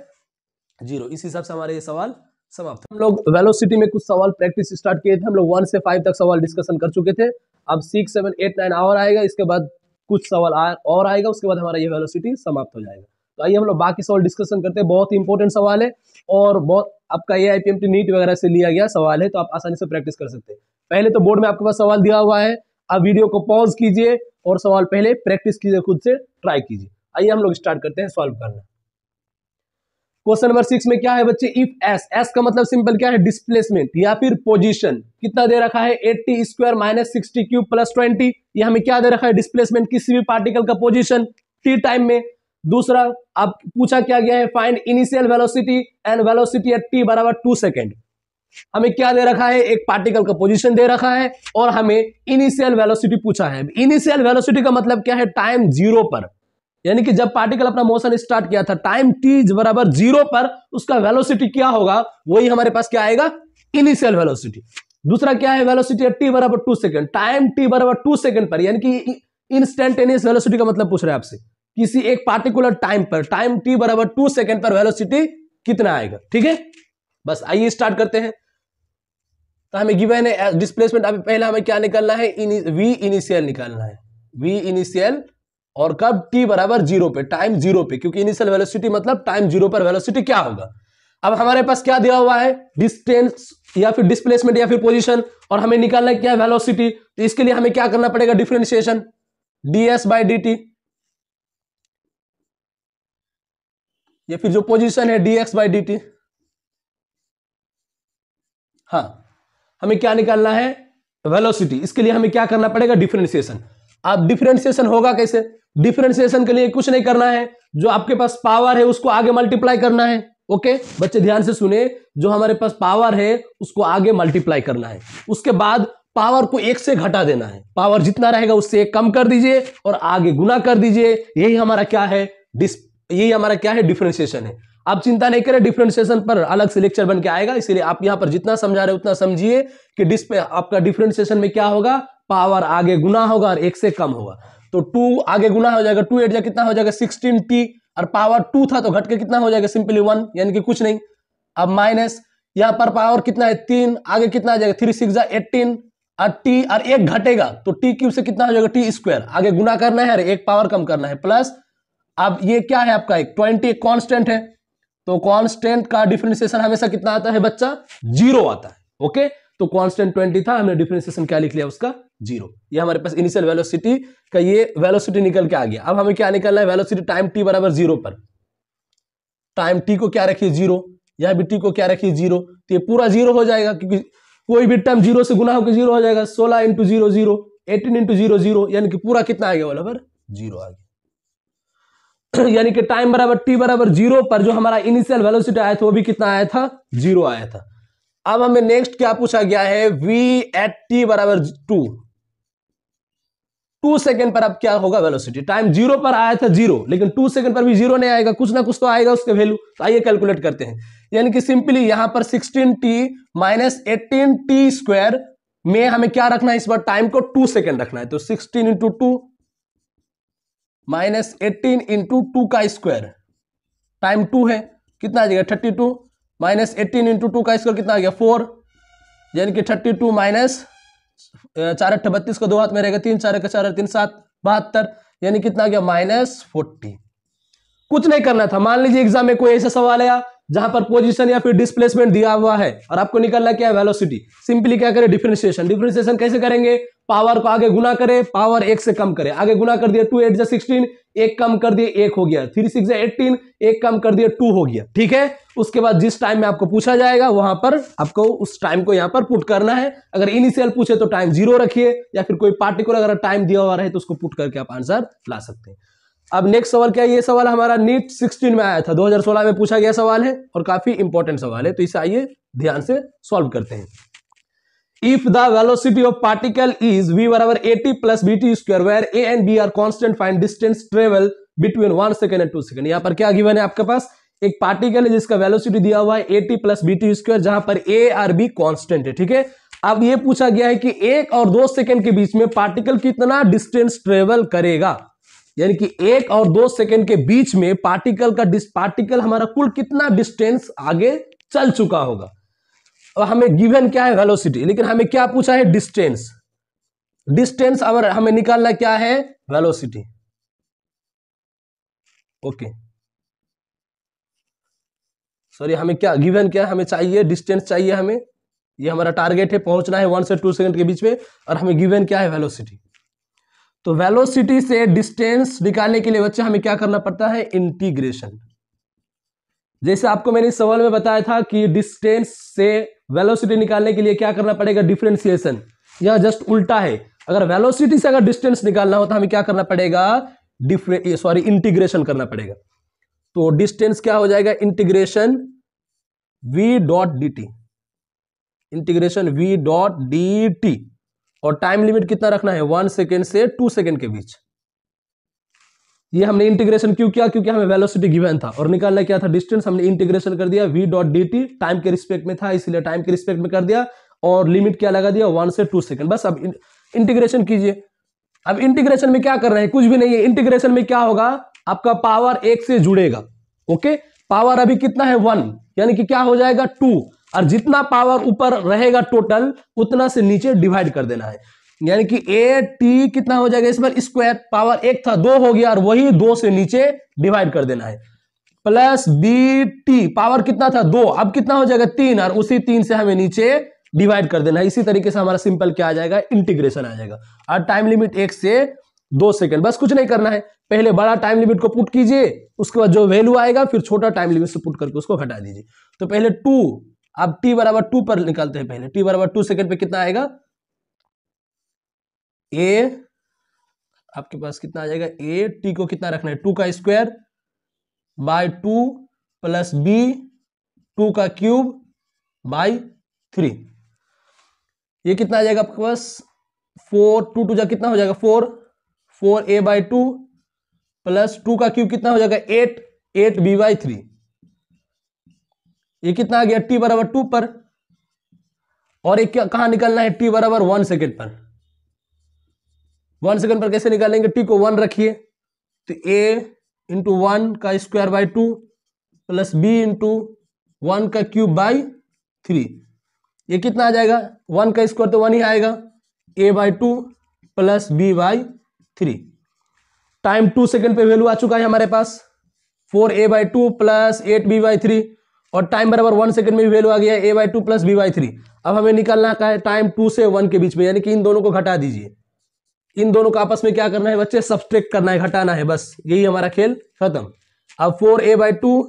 0। इस हिसाब से हमारे ये सवाल समाप्त। हम लोग वेलोसिटी में कुछ सवाल प्रैक्टिस स्टार्ट किए थे, हम लोग 1 से 5 तक सवाल डिस्कशन कर चुके थे। अब 6 7 8 9 और आएगा, इसके बाद कुछ सवाल और आएगा, उसके बाद हमारा ये वेलोसिटी समाप्त हो जाएगा। तो आइए हम लोग बाकी सवाल डिस्कशन करते हैं। बहुत ही इंपॉर्टेंट सवाल है और बहुत आपका ये आईपीएमटी नीट वगैरह से लिया गया सवाल है, तो आप आसानी से प्रैक्टिस कर सकते हैं। पहले तो बोर्ड में आपके पास सवाल दिया हुआ है, आप वीडियो को पॉज कीजिए और सवाल पहले प्रैक्टिस कीजिए, खुद से ट्राई कीजिए। आइए हम लोग स्टार्ट करते हैं सॉल्व करना। क्वेश्चन नंबर 6 में क्या है बच्चे, इफ एस का मतलब सिंपल क्या है डिस्प्लेसमेंट या फिर पोजीशन। कितना दे रखा है 80 स्क्वायर माइनस 60 क्यूब प्लस 20। ये हमें क्या दे रखा है डिस्प्लेसमेंट, किसी भी पार्टिकल का पोजीशन टी टाइम में। दूसरा अब पूछा क्या गया है find initial velocity and velocity at T बराबर 2 सेकेंड। हमें क्या दे रखा है, एक पार्टिकल का पोजीशन दे रखा है और हमें इनिशियल वेलोसिटी पूछा है। इनिशियल वेलोसिटी का मतलब क्या है टाइम 0 पर, यानी कि जब पार्टिकल अपना मोशन स्टार्ट किया था टाइम t बराबर 0 पर उसका वेलोसिटी क्या होगा, वही हमारे पास क्या आएगा इनिशियल वेलोसिटी। दूसरा क्या है वेलोसिटी t बराबर 2 सेकंड, टाइम t बराबर 2 सेकंड पर, यानी कि इंस्टेंटेनियस वेलोसिटी का मतलब पूछ रहे हैं आपसे किसी एक पार्टिकुलर टाइम पर, टाइम t बराबर 2 सेकंड पर वेलोसिटी कितना आएगा। ठीक है, बस आइए स्टार्ट करते हैं। तो हमें गिवन है डिस्प्लेसमेंट, अभी पहले हमें क्या निकालना है v इनिशियल निकालना है, v इनिशियल और कब t बराबर 0 पे, टाइम 0 पे, क्योंकि इनिशियल वेलोसिटी मतलब टाइम 0 पर वेलोसिटी क्या होगा। अब हमारे पास क्या दिया हुआ है डिस्टेंस या फिर डिस्प्लेसमेंट या फिर पोजीशन, और हमें निकालना है क्या है वेलोसिटी। तो इसके लिए हमें क्या करना पड़ेगा डिफरेंशिएशन ds बाई dt, या फिर जो पोजीशन है dx बाई dt। हाँ, हमें क्या निकालना है वेलोसिटी, इसके लिए हमें क्या करना पड़ेगा डिफरेंशिएशन। अब डिफरेंशिएशन होगा कैसे, डिफरेंशिएशन के लिए कुछ नहीं करना है, जो आपके पास पावर है उसको आगे मल्टीप्लाई करना है। ओके बच्चे ध्यान से सुने, जो हमारे पास पावर है उसको आगे मल्टीप्लाई करना है, उसके बाद पावर को 1 से घटा देना है, पावर जितना रहेगा उससे 1 कम कर दीजिए और आगे गुना कर दीजिए। यही हमारा क्या है डिफरेंशिएशन है। आप चिंता नहीं करें, डिफरेंशिएशन पर अलग से लेक्चर बन के आएगा, इसलिए आप यहां पर जितना समझा रहे उतना समझिए कि आपका डिफरेंशिएशन में क्या होगा, पावर आगे गुना होगा और 1 से कम होगा। तो 2 आगे गुना हो जाएगा, 2 8 जा कितना हो जाएगा 16t, और पावर 2 था तो घट के कितना हो जाएगा सिंपली 1, यानी कि कुछ नहीं। अब माइनस यहां पर पावर कितना है 3, आगे कितना आ जाएगा 3 6 जा 18, और t और 1 घटेगा तो t क्यूब से कितना हो जाएगा t स्क्वायर, आगे गुना करना है और 1 पावर कम करना है, प्लस अब ये क्या है आपका एक 20 कांस्टेंट है, तो कांस्टेंट का डिफरेंशिएशन हमेशा कितना आता है बच्चा 0 आता है। ओके तो कांस्टेंट 20 था, हमने डिफरेंशिएशन क्या लिख लिया उसका 0। ये हमारे पास इनिशियल वेलोसिटी का ये वेलोसिटी निकल के आ गया। अब हमें क्या निकलना है वेलोसिटी टाइम t बराबर 0 पर, टाइम t को क्या रखिए 0, यहां भी t को क्या रखिए 0, तो ये पूरा 0 हो जाएगा क्योंकि कोई भी टर्म 0 से गुना होकर 0 हो जाएगा। 16 इंटू 0 0, 18 इंटू 0 0, यानी कि पूरा कितना आ गया बराबर 0 आ गया। यानी कि टाइम बराबर t बराबर 0 पर जो हमारा इनिशियल वेलोसिटी आया था वो भी कितना आया था 0 आया था। अब हमें नेक्स्ट क्या पूछा गया है v एट t बराबर 2 सेकंड पर अब क्या होगा वेलोसिटी। टाइम 0 पर आया था 0, लेकिन 2 सेकंड पर भी 0 नहीं आएगा, कुछ ना कुछ तो आएगा उसके वैल्यू। तो आइए कैलकुलेट करते हैं, यानी कि सिंपली यहां पर 16t माइनस 18t स्क्वायर में हमें क्या रखना है, इस बार टाइम को 2 सेकंड रखना है। तो 16 इंटू 2 -18 इंटू 2 का स्क्वायर, टाइम 2 है, कितना आ जाएगा 32, -18 इंटू 2 का स्क्वायर कितना आ गया 4, यानी कि 32 माइनस 4 8 32 को 2 हाथ में रहेगा, 3 4 का 4 3 7 72, यानी कितना आ गया -40। कुछ नहीं करना था। मान लीजिए एग्जाम में कोई ऐसा सवाल है जहां पर पोजीशन या फिर डिस्प्लेसमेंट दिया हुआ है और आपको निकलना क्या है वेलोसिटी, सिंपली क्या करें डिफरेंशिएशन। डिफरेंशिएशन कैसे करेंगे, पावर को आगे गुना करें, पावर 1 से कम करें, आगे गुना कर दिया 2 8 16, एक कम कर दिए 1 हो गया, 3 6 18, एक कम कर दिया 2 हो गया, ठीक है। उसके बाद जिस टाइम में आपको पूछा जाएगा वहां पर आपको उस टाइम को यहां पर पुट करना है। अगर इनिशियल पूछे तो टाइम 0 रखिए, या फिर कोई पार्टिकुलर अगर टाइम दिया हुआ रहे तो उसको पुट करके आप आंसर ला सकते हैं। अब नेक्स्ट सवाल क्या है, ये सवाल हमारा नीट 16 में आया था, 2016 में पूछा गया सवाल है और काफी इंपॉर्टेंट सवाल है, तो इसे आइए ध्यान से सॉल्व करते हैं। If the velocity of particle is v बराबर 80 plus bt square where a and b are constant, find distance travel between 1 second and 2 second. यहां पर क्या गिवन है आपके पास, एक पार्टिकल है जिसका वेलोसिटी दिया हुआ है 80 प्लस bt स्क्वायर, जहां पर a और b कांस्टेंट है, ठीक है। अब ये पूछा गया है कि 1 और 2 सेकंड के बीच में पार्टिकल कितना डिस्टेंस ट्रेवल करेगा, यानी कि 1 और 2 सेकंड के बीच में पार्टिकल हमारा कुल कितना डिस्टेंस आगे चल चुका होगा। और हमें गिवन क्या है वेलोसिटी, लेकिन हमें क्या पूछा है डिस्टेंस। डिस्टेंस और हमें निकालना क्या है वेलोसिटी। ओके सॉरी, हमें क्या गिवन क्या है, हमें चाहिए डिस्टेंस चाहिए, हमें ये हमारा टारगेट है, पहुंचना है 1 से 2 सेकंड के बीच में, और हमें गिवन क्या है वेलोसिटी। तो वेलोसिटी से डिस्टेंस निकालने के लिए बच्चे हमें क्या करना पड़ता है इंटीग्रेशन। जैसे आपको मैंने इस सवाल में बताया था कि डिस्टेंस से वेलोसिटी निकालने के लिए क्या करना पड़ेगा डिफरेंशिएशन, यह जस्ट उल्टा है। अगर वेलोसिटी से अगर डिस्टेंस निकालना हो तो हमें क्या करना पड़ेगा इंटीग्रेशन करना पड़ेगा। तो डिस्टेंस क्या हो जाएगा integration v dot D T, integration v dot D T, और टाइम लिमिट कितना रखना है 1 सेकेंड से 2 सेकेंड के बीच। ये हमने इंटीग्रेशन क्यों किया, क्योंकि हमें वेलोसिटी गिवन था और निकालना क्या था डिस्टेंस। हमने इंटीग्रेशन कर दिया v dot D T, time के रिस्पेक्ट में था इसलिए टाइम के रिस्पेक्ट में कर दिया, और लिमिट क्या लगा दिया 1 से 2 सेकेंड। बस अब इंटीग्रेशन कीजिए। अब इंटीग्रेशन में क्या कर रहे हैं, कुछ भी नहीं है। इंटीग्रेशन में क्या होगा, आपका पावर 1 से जुड़ेगा, ओके। पावर अभी कितना है 1, यानी कि क्या हो जाएगा 2, और जितना पावर ऊपर रहेगा टोटल उतना से नीचे डिवाइड कर देना है, यानी कि ए टी कितना हो जाएगा इस पर स्क्वायर, पावर 1 था 2 हो गया, और वही 2 से नीचे डिवाइड कर देना है, प्लस बी टी पावर कितना था 2, अब कितना हो जाएगा 3, और उसी 3 से हमें नीचे डिवाइड कर देना है। इसी तरीके से हमारा सिंपल क्या आ जाएगा इंटीग्रेशन आ जाएगा, और टाइम लिमिट 1 से 2 सेकंड। बस कुछ नहीं करना है, पहले बड़ा टाइम लिमिट को पुट कीजिए, उसके बाद जो वैल्यू आएगा फिर छोटा टाइम लिमिट से पुट करके उसको घटा दीजिए। तो पहले 2, अब t बराबर 2 पर निकालते हैं। पहले t बराबर 2 सेकंड पे कितना आएगा, a आपके पास कितना आ जाएगा, a t को कितना रखना है 2 का स्क्वायर बाय 2 प्लस b 2 का क्यूब बाय 3, ये कितना आ जाएगा आपके पास 4, 2 2 जा कितना हो जाएगा 4, 4a बाय 2 प्लस 2 का क्यूब कितना हो जाएगा 8, 8b बाय 3, ये कितना आ गया t बराबर 2 पर, और एक कहां निकलना है t बराबर 1 सेकेंड पर। 1 सेकेंड पर कैसे निकालेंगे, t को 1 रखिए, तो a इंटू 1 का square by 2 plus b into 1 का क्यूब बाय 3, ये कितना आ जाएगा 1 का स्क्वायर तो 1 ही आएगा, a by 2 plus b by 3। Time 2 second पे वैल्यू आ चुका है हमारे पास 4a by 2 plus 8b by 3, और टाइम बराबर 1 सेकंड में भी वैल्यू आ गया a by 2 plus b by 3। अब हमें निकालना का है टाइम 2 से 1 के बीच में, यानी कि इन दोनों को घटा दीजिए। इन दोनों को आपस में क्या करना है बच्चे, सब्सट्रैक्ट करना है, घटाना है, बस यही हमारा खेल खत्म। अब 4a by 2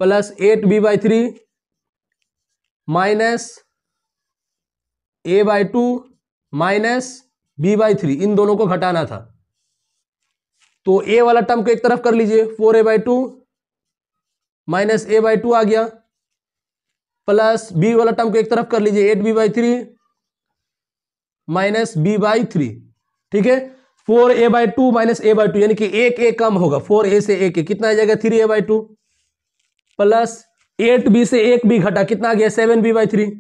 plus 8b by 3 minus a by 2 minus b by 3, इन दोनों को घटाना था। तो a वाला टर्म को एक तरफ कर लीजिए, 4a by 2 minus a by 2 आ गया, प्लस b वाला टर्म को एक तरफ कर लीजिए, 8b by 3 minus b by 3, ठीक है। 4a by 2 minus a by 2, यानी कि एक a कम होगा, 4a से एक कितना आ जाएगा 3a बाय 2, प्लस 8b से एक b घटा कितना आ गया 7b बाय 3,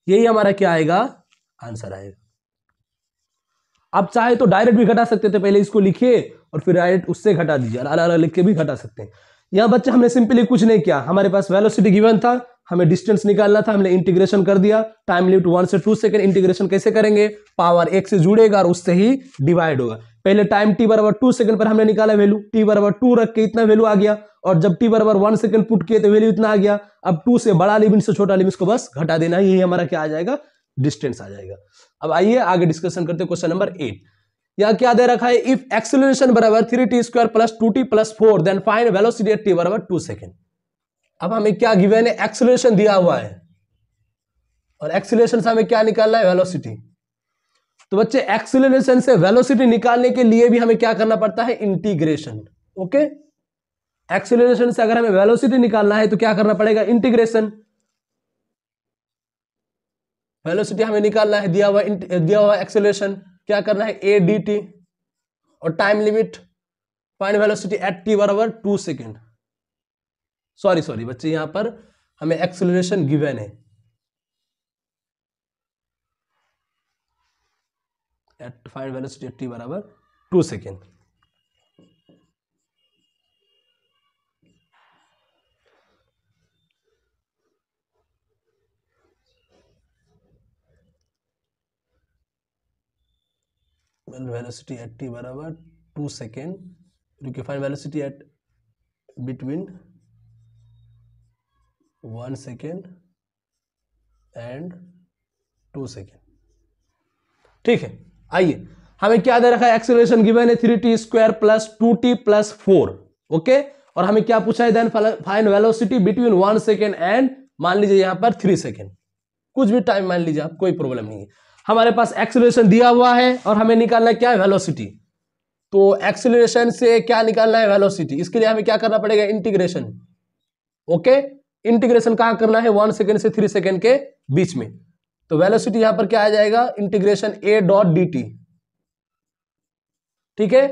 यही हमारा क्या आएगा आंसर आएगा। आप चाहे तो डायरेक्ट भी घटा सकते थे, पहले इसको लिखिए और फिर डायरेक्ट उससे घटा दीजिए, अलग अलग लिख के भी घटा सकते हैं। यहाँ बच्चे हमने सिंपली कुछ नहीं किया, हमारे पास वेलोसिटी गिवन था, हमें डिस्टेंस निकालना था, हमने इंटीग्रेशन कर दिया। टाइम लिमिट 1 से 2 सेकंड। इंटीग्रेशन कैसे करेंगे, पावर 1 से जुड़ेगा और उससे ही डिवाइड होगा। पहले टाइम t बराबर 2 सेकंड पर हमने निकाला वैल्यू, t बराबर 2 रख के इतना वैल्यू आ गया, और जब t बराबर 1 सेकंड पुट किए तो वैल्यू इतना आ गया। अब 2 से बड़ा लिमिट से छोटा लिमिट को बस घटा देना, यही हमारा क्या आ जाएगा, डिस्टेंस आ जाएगा। अब आइए आगे डिस्कशन करते हैं क्वेश्चन नंबर 8। यहाँ क्या दे रखा है, इफ एक्सेलरेशन बराबर 3t² plus 2t plus 4 then find velocity at t बराबर 2 सेकंड। अब हमें क्या गिवन है, एक्सेलरेशन दिया हुआ है और एक्सेलरेशन से हमें क्या निकालना है, वेलोसिटी। तो बच्चे एक्सेलरेशन से वेलोसिटी निकालने के लिए भी हमें क्या करना पड़ता है, इंटीग्रेशन। ओके, एक्सेलरेशन से अगर हमें वेलोसिटी निकालना है तो क्या करना पड़ेगा, इंटीग्रेशन। वेलोसिटी हमें निकालना है, दिया हुआ एक्सेलरेशन, क्या करना है, a dt, और time limit find velocity at t बराबर 2 सेकेंड। सॉरी बच्चे, यहां पर हमें एक्सेलरेशन गिवन है, at find velocity at t बराबर 2 सेकेंड। वेलोसिटी एट t बराबर 2 second, you can find velocity at between 1 second and 2 second. ठीक है, आइए हमें क्या दे रखा है, एक्सेलरेशन गिवन है 3t² plus 2t plus 4। Okay, और हमें क्या पूछा है, then find velocity between 1 second and, मान लीजिए यहां पर 3 सेकेंड, कुछ भी टाइम मान लीजिए आप, कोई प्रॉब्लम नहीं है। हमारे पास एक्सेलरेशन दिया हुआ है और हमें निकालना क्या है, वेलोसिटी। तो एक्सेलरेशन से क्या निकालना है, वेलोसिटी। इसके लिए हमें क्या करना पड़ेगा, इंटीग्रेशन। ओके, इंटीग्रेशन कहां करना है, 1 सेकेंड से 3 सेकेंड के बीच में। तो वेलोसिटी यहां पर क्या आ जाएगा, इंटीग्रेशन a डॉट dt। ठीक है,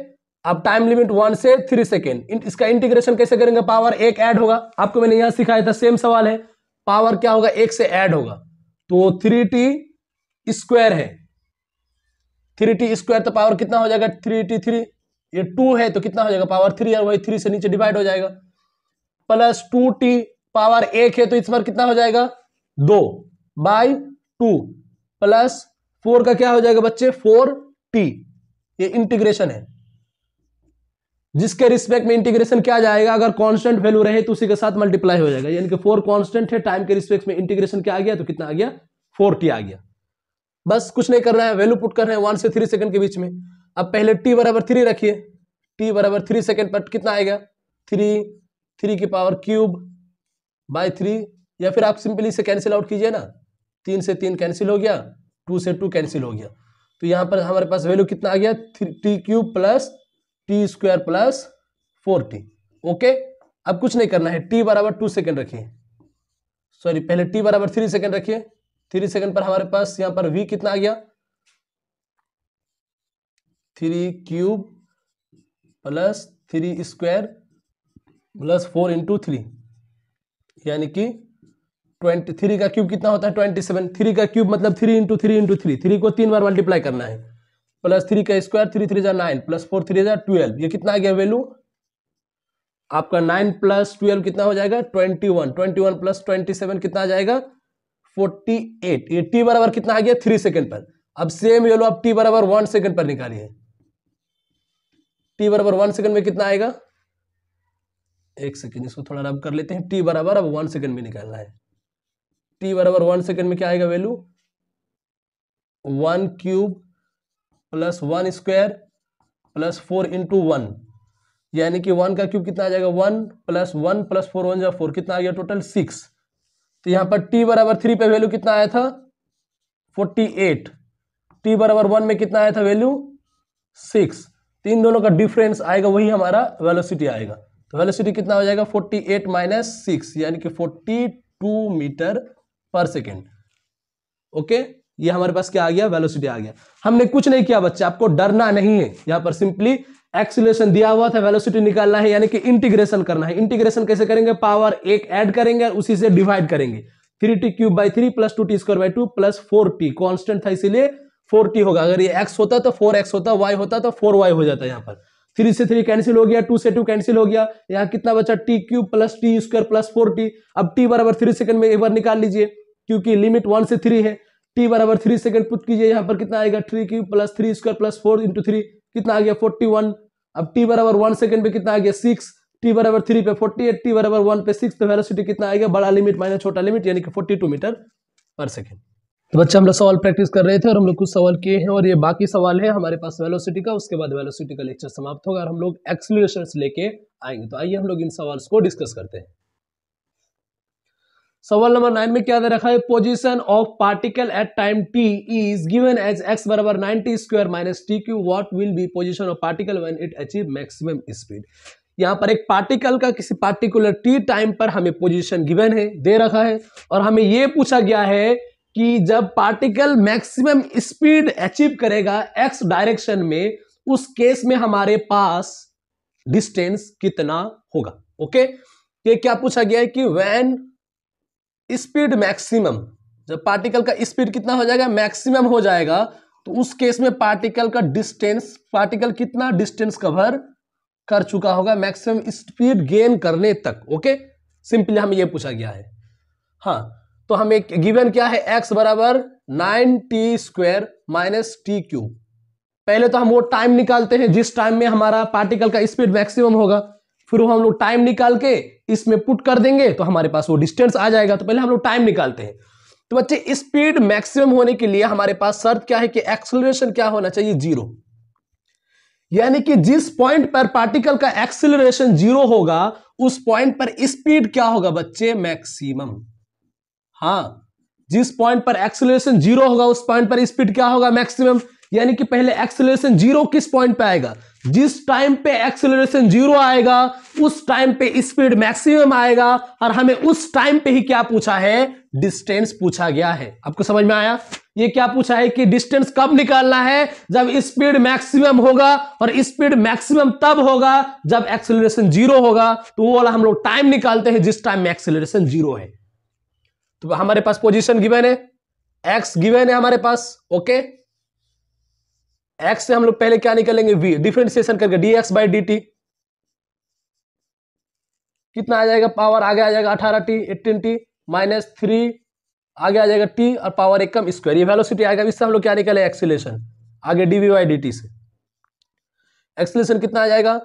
अब टाइम लिमिट 1 से 3 सेकेंड, इसका इंटीग्रेशन कैसे करेंगे, पावर 1 ऐड होगा, आपको मैंने यहां सिखाया था, सेम सवाल है, पावर क्या होगा, 1 से ऐड होगा, तो 3t² है, 3t² तो पावर कितना हो जाएगा, 3t3, ये 2 है तो कितना हो जाएगा, पावर 3, और वही 3 से नीचे डिवाइड हो जाएगा, प्लस 2t, पावर 1 है तो इस पर कितना हो जाएगा, 2/2, प्लस 4 का क्या हो जाएगा बच्चे, 4t। ये इंटीग्रेशन है, जिसके रिस्पेक्ट में इंटीग्रेशन क्या जाएगा, अगर कांस्टेंट वैल्यू रहे तो उसी के साथ मल्टीप्लाई हो जाएगा, यानी कि 4 कांस्टेंट है, टाइम के रिस्पेक्ट में इंटीग्रेशन क्या आ गया, तो कितना आ गया, 4t आ गया। बस कुछ नहीं करना है, वैल्यू पुट करना है 1 से 3 सेकंड के बीच में। अब पहले t बराबर 3 रखिए, t बराबर 3 सेकंड पर कितना आएगा, 3 की पावर क्यूब बाय 3, या फिर आप सिंपली इसे कैंसिल आउट कीजिए ना, 3 से 3 कैंसिल हो गया, 2 से 2 कैंसिल हो गया, तो यहां पर हमारे पास वैल्यू कितना आ गया, t³ plus t² plus 4t। Okay, अब कुछ नहीं करना है, t बराबर 2 सेकंड रखिए, सॉरी पहले t बराबर 3 सेकंड रखिए, 3 सेकंड पर हमारे पास यहां पर v कितना आ गया, 3³ प्लस 3² प्लस 4 इंटू 3, यानी कि 23 का क्यूब कितना होता है, 27। 3 का क्यूब मतलब 3 इंटू 3 इंटू 3, 3 को 3 बार मल्टीप्लाई करना है, प्लस 3 का स्क्वायर, 3 3 जा 9, प्लस 4 3 जा 12, ये कितना आ गया वैल्यू आपका, 9 प्लस 12 कितना हो जाएगा, 21, 21 प्लस 27 कितना आ जाएगा, 48। ये t बराबर कितना आ गया, 3 सेकंड पर। अब सेम वैल्यू आप t बराबर 1 सेकंड पर निकालिए, t बराबर 1 सेकंड में कितना आएगा, एक सेकंड इसको थोड़ा रब कर लेते हैं, t बराबर अब 1 सेकंड में निकालना है, t बराबर 1 सेकंड में क्या आएगा value, 1 cube plus 1 square plus 4 into 1, यानी कि 1 का क्यूब कितना आ जाएगा, 1 प्लस 1 प्लस 4 1 जा 4, कितना आ गया टोटल 6। तो यहां पर t बराबर 3 पे वैल्यू कितना आया था, 48, t बराबर 1 में कितना आया था वैल्यू 6, तो इन दोनों का डिफरेंस आएगा, वही हमारा वेलोसिटी आएगा। तो वेलोसिटी कितना हो जाएगा, 48 माइनस 6, यानी कि 42 मीटर पर सेकेंड। ओके, ये हमारे पास क्या आ गया, वेलोसिटी आ गया। हमने कुछ नहीं किया बच्चे, आपको डरना नहीं है, यहां पर सिंपली एक्सीलरेशन दिया हुआ था, वेलोसिटी निकालना है, यानी कि इंटीग्रेशन करना है। इंटीग्रेशन कैसे करेंगे, पावर 1 ऐड करेंगे और उसी से डिवाइड करेंगे, 3t³ by 3 plus 2t² by 2 plus 4t, constant था इसीलिए 4t होगा। अगर ये x होता तो 4x होता, y होता तो 4y हो जाता। यहाँ पर 3 से 3 कैंसिल हो गया, 2 से 2 कैंसिल हो गया। यहाँ कितना बचा, T cube plus T square plus 4t। अब t बराबर 3 सेकंड में एक बार निकाल लीजिए, क्योंकि लिमिट 1 से 3 है। t बराबर 3 सेकंड पुट कीजिए, यहाँ पर कितना आएगा, 3 cube plus 3 square plus 4 into 3 कितना आ गया 41। अब t बराबर 1 सेकंड पे कितना आ गया 6, t बराबर 3 पे 48, t बराबर 1 पे 6, तो वेलोसिटी कितना आएगा, बड़ा लिमिट माइनस छोटा लिमिट यानी कि 42 मीटर पर सेकंड। तो बच्चे हम लोग सवाल प्रैक्टिस कर रहे थे और हम लोग कुछ सवाल किए हैं और ये बाकी सवाल है हमारे पास वेलोसिटी का। उसके बाद वेलोसिटी का लेक्चर समाप्त होगा और हम लोग एक्सीलरेशन लेके आएंगे। तो आइए हम लोग इन सवाल्स को डिस्कस करते हैं। सवाल नंबर 9 में क्या दे रखा है, position of particle at time t is given as x बराबर 90 square minus t cube, what will be position of particle when it achieve maximum speed. यहाँ पर एक पार्टिकल का किसी पार्टिकुलर t टाइम पर हमें पोजीशन गिवन है, दे रखा है, और हमें यह पूछा गया है कि जब पार्टिकल मैक्सिमम स्पीड अचीव करेगा x डायरेक्शन में, उस केस में हमारे पास डिस्टेंस कितना होगा। ओके, ये क्या पूछा गया है कि व्हेन स्पीड मैक्सिमम, जब पार्टिकल का स्पीड कितना हो जाएगा, मैक्सिमम हो जाएगा, तो उस केस में पार्टिकल का डिस्टेंस, पार्टिकल कितना डिस्टेंस कवर कर चुका होगा मैक्सिमम स्पीड गेन करने तक। ओके, सिंपली हमें यह पूछा गया है। हाँ, तो हमें गिवन क्या है, x बराबर 9t square minus T cube. पहले तो हम वो टाइम निकालते हैं जिस टाइम में हमारा पार्टिकल का स्पीड मैक्सिमम होगा, फिर हम लोग टाइम निकाल के इसमें पुट कर देंगे तो हमारे पास वो डिस्टेंस आ जाएगा। तो पहले हम लोग टाइम निकालते हैं। तो बच्चे स्पीड मैक्सिमम होने के लिए हमारे पास शर्त क्या है कि एक्सेलरेशन क्या होना चाहिए, 0। यानी कि जिस पॉइंट पर पार्टिकल का एक्सेलरेशन 0 होगा उस पॉइंट पर स्पीड क्या होगा बच्चे, मैक्सिमम। हाँ, जिस पॉइंट पर एक्सेलरेशन 0 होगा उस पॉइंट पर स्पीड क्या होगा, मैक्सिमम। यानी कि पहले एक्सेलरेशन 0 किस पॉइंट पे आएगा, जिस टाइम पे एक्सेलरेशन 0 आएगा उस टाइम पे स्पीड मैक्सिमम आएगा, और हमें उस टाइम पे ही क्या पूछा है, डिस्टेंस पूछा गया है। आपको समझ में आया, ये क्या पूछा है कि डिस्टेंस कब निकालना है, जब स्पीड मैक्सिमम होगा, और स्पीड मैक्सिमम तब होगा जब एक्सेलरेशन 0 होगा। तो वो वाला हम लोग टाइम निकालते हैं जिस टाइम में एक्सेलरेशन 0 है। तो हमारे पास पोजीशन गिवन है, x गिवन है हमारे पास। ओके, x से हम लोग पहले क्या निकालेंगे, v, डिफरेंशिएशन करके dx बाई dt कितना आ जाएगा, पावर आगे आ जाएगा 18t 18t माइनस 3 आगे आ जाएगा t और पावर 1 कम स्क्वायर, ये वेलोसिटी आएगा। इससे हम लोग क्या निकाले, एक्सीलरेशन आगे dv बाई dt से। एक्सीलरेशन कितना आ जाएगा,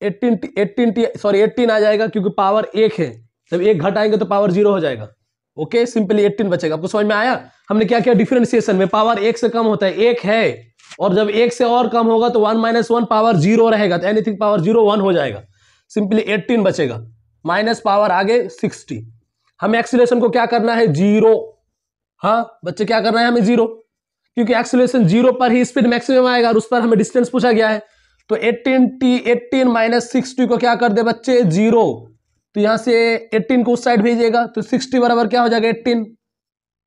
18 आ जाएगा, क्योंकि पावर 1 है, जब 1 घटाएंगे तो पावर 0 हो जाएगा। ओके, सिंपली 18 बचेगा। आपको समझ में आया, हमने क्या किया, डिफरेंशिएशन में पावर 1 से कम होता है, 1 है, और जब 1 से और कम होगा तो 1 माइनस 1 पावर 0 रहेगा, तो एनीथिंग पावर 0 1 हो जाएगा। सिंपली 18 बचेगा, माइनस पावर आगे 60। हमें एक्सीलरेशन को क्या करना है, 0। हाँ बच्चे, क्या करना है हमें, 0, क्योंकि एक्सीलरेशन 0 पर ही स्पीड मैक्सिमम आएगा और उस पर हमें डिस्टेंस पूछा गया है। तो 18 माइनस 60 को क्या कर दे बच्चे, 0। तो यहां से 18 को उस साइड भेजिएगा तो 60 बराबर क्या हो जाएगा,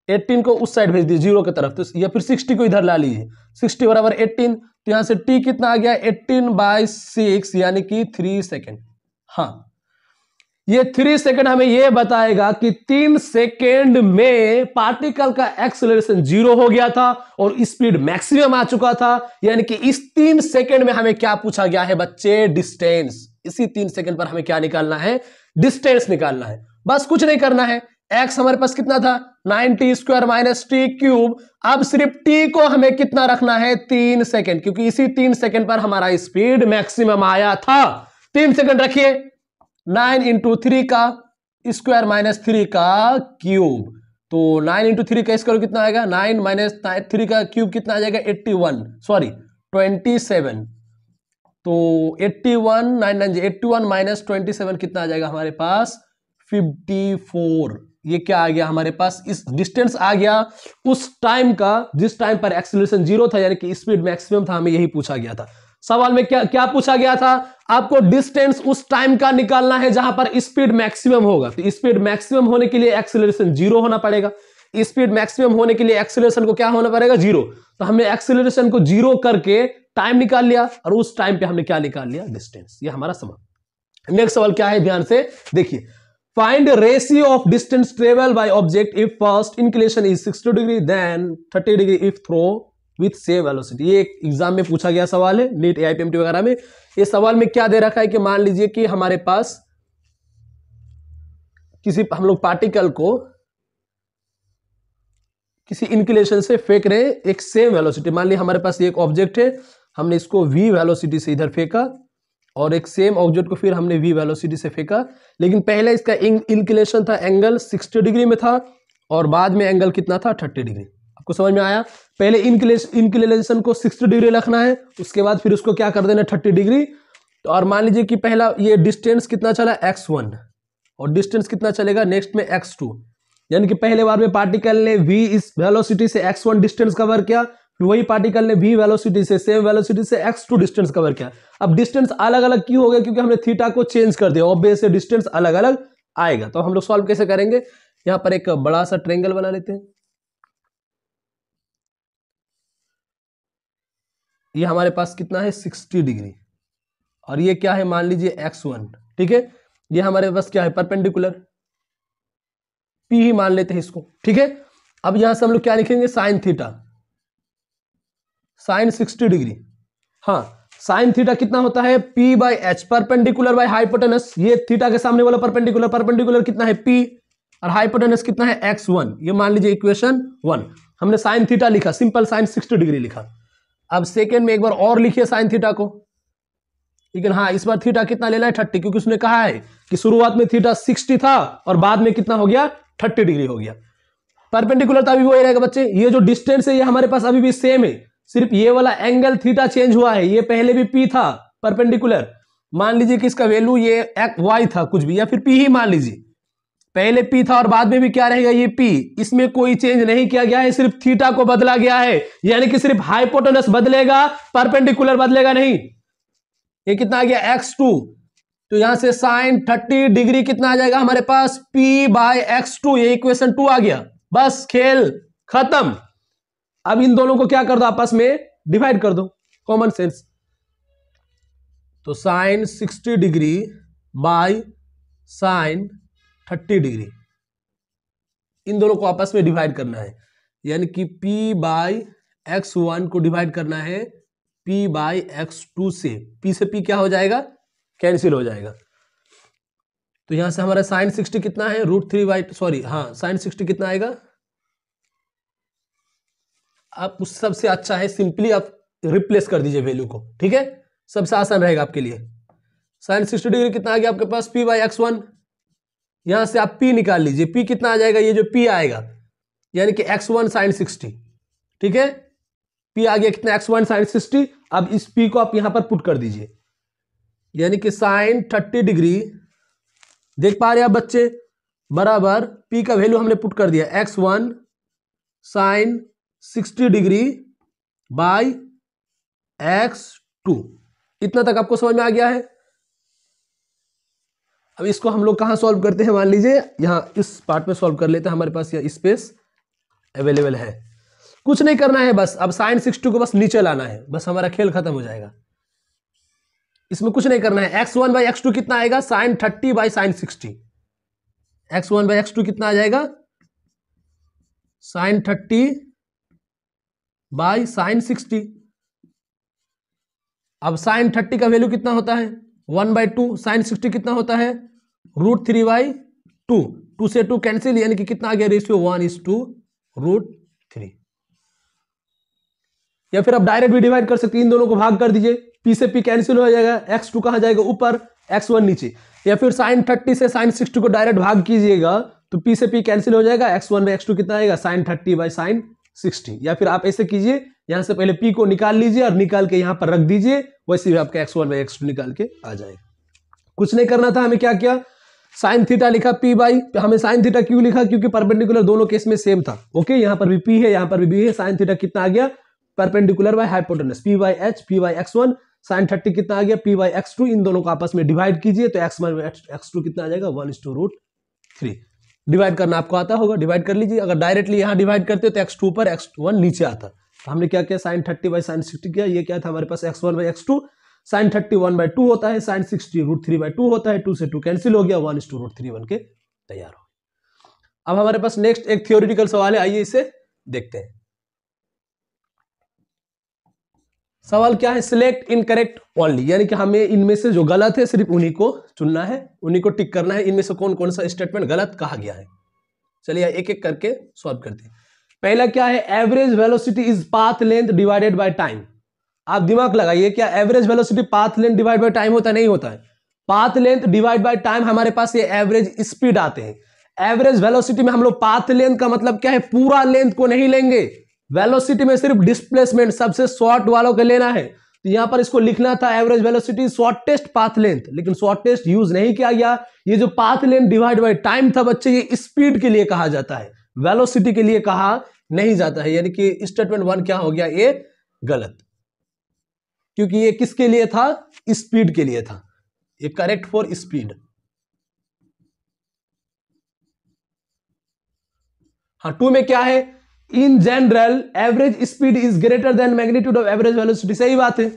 18 को उस साइड भेज दीजिए 0 की तरफ, तो या फिर 60 को इधर ला लीजिए, 60 बराबर 18। तो यहां से t कितना आ गया, 18/6 यानी कि 3 सेकेंड। हाँ, ये 3 सेकेंड हमें यह बताएगा कि 3 सेकेंड में पार्टिकल का एक्सेलरेशन 0 हो गया था और स्पीड मैक्सिमम आ चुका था। यानी कि इस 3 सेकेंड में हमें क्या पूछा गया है बच्चे, डिस्टेंस। इसी 3 सेकेंड पर हमें क्या निकालना है, डिस्टेंस निकालना है। बस कुछ नहीं करना है। x हमारे पास कितना था, 9t square minus T cube. अब सिर्फ t को हमें कितना रखना है, 3 सेकेंड, क्योंकि इसी 3 सेकेंड पर हमारा स्पीड मैक्सिमम आया था। 3 सेकेंड रखिए, 9 इंटू 3 का स्क्वायर माइनस 3 का क्यूब। तो 9 इंटू 3 का स्क्वायर कितना आएगा, 9 माइनस 3 का क्यूब कितना आ जाएगा, 27। तो 81 माइनस 27 कितना आ जाएगा हमारे पास, 54। ये क्या आ गया हमारे पास, इस डिस्टेंस आ गया उस टाइम का जिस टाइम पर एक्सेलरेशन 0 था, यानी कि स्पीड मैक्सिमम था। हमें यही पूछा गया था सवाल में। क्या क्या पूछा गया था, आपको डिस्टेंस उस टाइम का निकालना है जहां पर स्पीड मैक्सिमम होगा। तो स्पीड मैक्सिमम होने के लिए एक्सेलरेशन 0 होना पड़ेगा। स्पीड मैक्सिमम होने के लिए एक्सेलरेशन को क्या होना पड़ेगा, 0। तो हमने एक्सेलरेशन को 0 करके टाइम निकाल लिया और उस टाइम पे हमने क्या निकाल लिया, डिस्टेंस। ये हमारा सवाल। नेक्स्ट सवाल क्या है, ध्यान से देखिए। Find ratio of distance travel by object if first inclination is 60 degree then 30 degree if throw with same velocity. ये एक एग्जाम में पूछा गया सवाल है, नीट AIPMT वगैरह में। ये सवाल में क्या दे रखा है कि मान लीजिए कि हमारे पास किसी हम लोग पार्टिकल को किसी इंक्लिनेशन से फेंक रहे हैं एक सेम वेलोसिटी। मान लीजिए हमारे पास एक ऑब्जेक्ट है, हमने इसको v वेलोसिटी से इधर फेंका और एक सेम ऑब्जेक्ट को फिर हमने v वेलोसिटी से फेंका, लेकिन पहले इसका इंक्लिनेशन था एंगल 60 डिग्री में था और बाद में एंगल कितना था 30 डिग्री। आपको समझ में आया? पहले इंक्लिनेशन को 60 डिग्री रखना है, उसके बाद फिर उसको क्या कर देना 30 डिग्री। तो और मान लीजिए कि पहला ये डिस्टेंस कितना चला x1 और डिस्टेंस कितना चलेगा नेक्स्ट में x2, यानी कि पहले बार में पार्टिकल ने v इस वेलोसिटी से x1 डिस्टेंस कवर किया, फिर वही पार्टिकल ने v वेलोसिटी से सेम वेलोसिटी से x2 डिस्टेंस कवर किया। अब डिस्टेंस अलग अलग क्यों हो गया? क्योंकि हमने थीटा को चेंज कर दिया, ऑब्वियस डिस्टेंस अलग अलग आएगा। तो हम लोग सॉल्व कैसे करेंगे? यहां पर एक बड़ा सा ट्रायंगल बना लेते हैं। ये हमारे पास कितना है 60 डिग्री और ये क्या है मान लीजिए x1, ठीक है। ये हमारे पास क्या है परपेंडिकुलर, P ही मान लेते हैं इसको, ठीक है। अब यहां से हम लोग क्या लिखेंगे साइन थीटा, साइन 60 डिग्री। हाँ, साइन थीटा कितना होता है P/h, परपेंडिकुलर बाय हाइपोटेनस। ये थीटा के सामने वाला परपेंडिकुलर, परपेंडिकुलर कितना है P और हाइपोटेनस कितना है x1। ये मान लीजिए इक्वेशन 1। हमने साइन थीटा लिखा, सिंपल साइन 60 डिग्री लिखा। अब सेकेंड में एक बार और लिखिए साइन थीटा को, लेकिन हाँ इस बार थीटा कितना लेना है 30, क्योंकि उसने कहा है कि शुरुआत में थीटा 60 था और बाद में कितना हो गया 30 डिग्री हो गया। परपेंडिकुलर तो अभी वही रहेगा बच्चे, ये जो डिस्टेंस है ये हमारे पास अभी भी सेम है, सिर्फ ये वाला एंगल थीटा चेंज हुआ है। ये पहले भी P था परपेंडिकुलर, मान लीजिए कि इसका वैल्यू ये y था कुछ भी, या फिर P ही मान लीजिए। पहले P था और बाद में भी क्या रहेगा ये P, इसमें कोई चेंज नहीं किया गया है, सिर्फ थीटा को बदला गया है, यानी कि सिर्फ हाइपोटेनस बदलेगा, परपेंडिकुलर बदलेगा नहीं। ये कितना आ गया x2, तो यहां से साइन 30 डिग्री कितना आ जाएगा हमारे पास P/x2, ये इक्वेशन 2 आ गया। बस खेल खत्म। अब इन दोनों को क्या कर दो आपस में डिवाइड कर दो, कॉमन सेंस। तो sine 60 degree by sine 30 degree, इन दोनों को आपस में डिवाइड करना है, यानी कि P/x1 को डिवाइड करना है P/x2 से। P से P क्या हो जाएगा कैंसिल हो जाएगा। तो यहां से हमारा साइन 60 कितना है साइन 60 कितना आएगा। आप उस सबसे अच्छा है सिंपली आप रिप्लेस कर दीजिए वैल्यू को, ठीक है, सबसे आसान रहेगा आपके लिए। साइन 60 डिग्री कितना आ गया आपके पास P/x1, यहां से आप P निकाल लीजिए। P कितना आ जाएगा, ये जो P आएगा यानी कि x1 साइन 60, ठीक है। P आ गया कितना x1 साइन 60। अब इस P को आप यहां पर पुट कर दीजिए, यानी कि साइन 30 डिग्री, देख पा रहे हैं आप बच्चे, बराबर P का वैल्यू हमने पुट कर दिया x1 sign 60 degree bye x2। इतना तक आपको समझ में आ गया है। अब इसको हम लोग कहां सॉल्व करते हैं, मान लीजिए यहां इस पार्ट में सॉल्व कर लेते हैं, हमारे पास यह स्पेस अवेलेबल है। कुछ नहीं करना है, बस अब साइन 60 को बस नीचे लाना है, बस हमारा खेल खत्म हो जाएगा। इसमें कुछ नहीं करना है। x1/x2 कितना आएगा साइन 30 बाई साइन 60। x1/x2 कितना आ जाएगा साइन 30 बाई साइन 60। अब साइन 30 का वैल्यू कितना होता है 1/2, साइन 60 कितना होता है √3/2। 2 से 2 कैंसिल, यानी कि कितना आ गया रेशियो 1:√3। या फिर आप डायरेक्ट भी डिवाइड कर सकते हैं, इन दोनों को भाग कर दीजिए, P से P कैंसिल हो जाएगा, x2 कहां जाएगा ऊपर, x1 नीचे। या फिर साइन 30 से साइन 60 को डायरेक्ट भाग कीजिएगा तो P से P कैंसिल हो जाएगा, x1/x2 कितना आएगा साइन 30 बाई साइन 60। या फिर आप ऐसे कीजिए, यहां से पहले P को निकाल लीजिए और निकाल के यहां पर रख दीजिए, वैसे भी आपका x1/x2 निकाल के आ जाएगा। कुछ नहीं करना था, हमें क्या किया साइन थीटा लिखा P बाई, हमें साइन थीटा क्यों लिखा क्योंकि परपेंडिकुलर दोनों केस में सेम था। ओके, यहां पर भी P है, यहां पर भी B है। साइन थीटा कितना आ गया perpendicular by hypotenuse P/h, P/x1, sign 30 कितना आ गया P/x2। इन दोनों को आपस में डिवाइड कीजिए तो x1/x2 कितना आ जाएगा 1:√3। डिवाइड करना आपको आता होगा, डिवाइड कर लीजिए। अगर डायरेक्टली यहां डिवाइड करते हो तो x2 पर x1 नीचे आता। तो हमने क्या किया साइन 30 बाई साइन 60 किया, ये क्या था हमारे पास x1/x2। साइन 30 1/2 होता है, साइन 60 √3/2 होता है, 2 से 2 कैंसिल हो गया, 1:√3 बन के तैयार हो। अब हमारे पास नेक्स्ट एक थियोरिटिकल सवाल है, आइए इसे देखते हैं। सवाल क्या है, सिलेक्ट इनकरेक्ट ओनली, यानी कि हमें इनमें से जो गलत है सिर्फ उन्हीं को चुनना है, उन्हीं को टिक करना है, इनमें से कौन कौन सा स्टेटमेंट गलत कहा गया है। चलिए एक एक करके सॉल्व करते हैं। पहला क्या है, average velocity is path length divided by time. आप दिमाग लगाइए, क्या average velocity path length divide by time होता है? नहीं होता है। Path length divide by time हमारे पास ये एवरेज स्पीड आते हैं। एवरेज वेलोसिटी में हम लोग पाथ लेंथ का मतलब क्या है, पूरा लेंथ को नहीं लेंगे, वेलोसिटी में सिर्फ डिस्प्लेसमेंट सबसे शॉर्ट वालों को लेना है। तो यहां पर इसको लिखना था average velocity shortest path length, लेकिन शॉर्टेस्ट यूज नहीं किया गया। ये जो path length divide by time था बच्चे, ये स्पीड के लिए कहा जाता है, वेलोसिटी के लिए कहा नहीं जाता है। यानी कि स्टेटमेंट 1 क्या हो गया, ये गलत, क्योंकि ये किसके लिए था, स्पीड के लिए था। ये करेक्ट फॉर स्पीड। हाँ, 2 में क्या है, in general average speed is greater than magnitude of average velocity. सही बात है,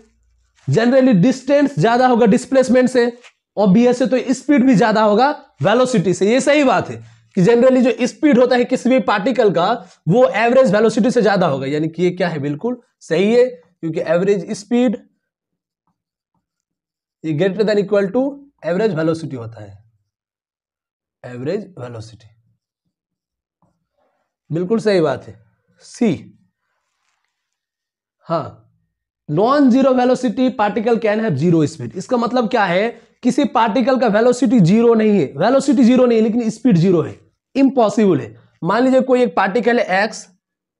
जनरली डिस्टेंस ज्यादा होगा डिस्प्लेसमेंट से, ऑब्वियस है, तो स्पीड भी ज्यादा होगा वेलोसिटी से। ये सही बात है कि जनरली जो स्पीड होता है किसी भी पार्टिकल का वो एवरेज वेलोसिटी से ज्यादा होगा। यानी कि ये क्या है, बिल्कुल सही है, क्योंकि average speed greater than equal to average velocity होता है, एवरेज वेलोसिटी। बिल्कुल सही बात है, सी। हाँ, non zero velocity particle can have zero speed. इसका मतलब क्या है, किसी पार्टिकल का वेलोसिटी जीरो नहीं है, वेलोसिटी जीरो नहीं है लेकिन स्पीड जीरो है, इम्पॉसिबल है। मान लीजिए कोई एक पार्टिकल है एक्स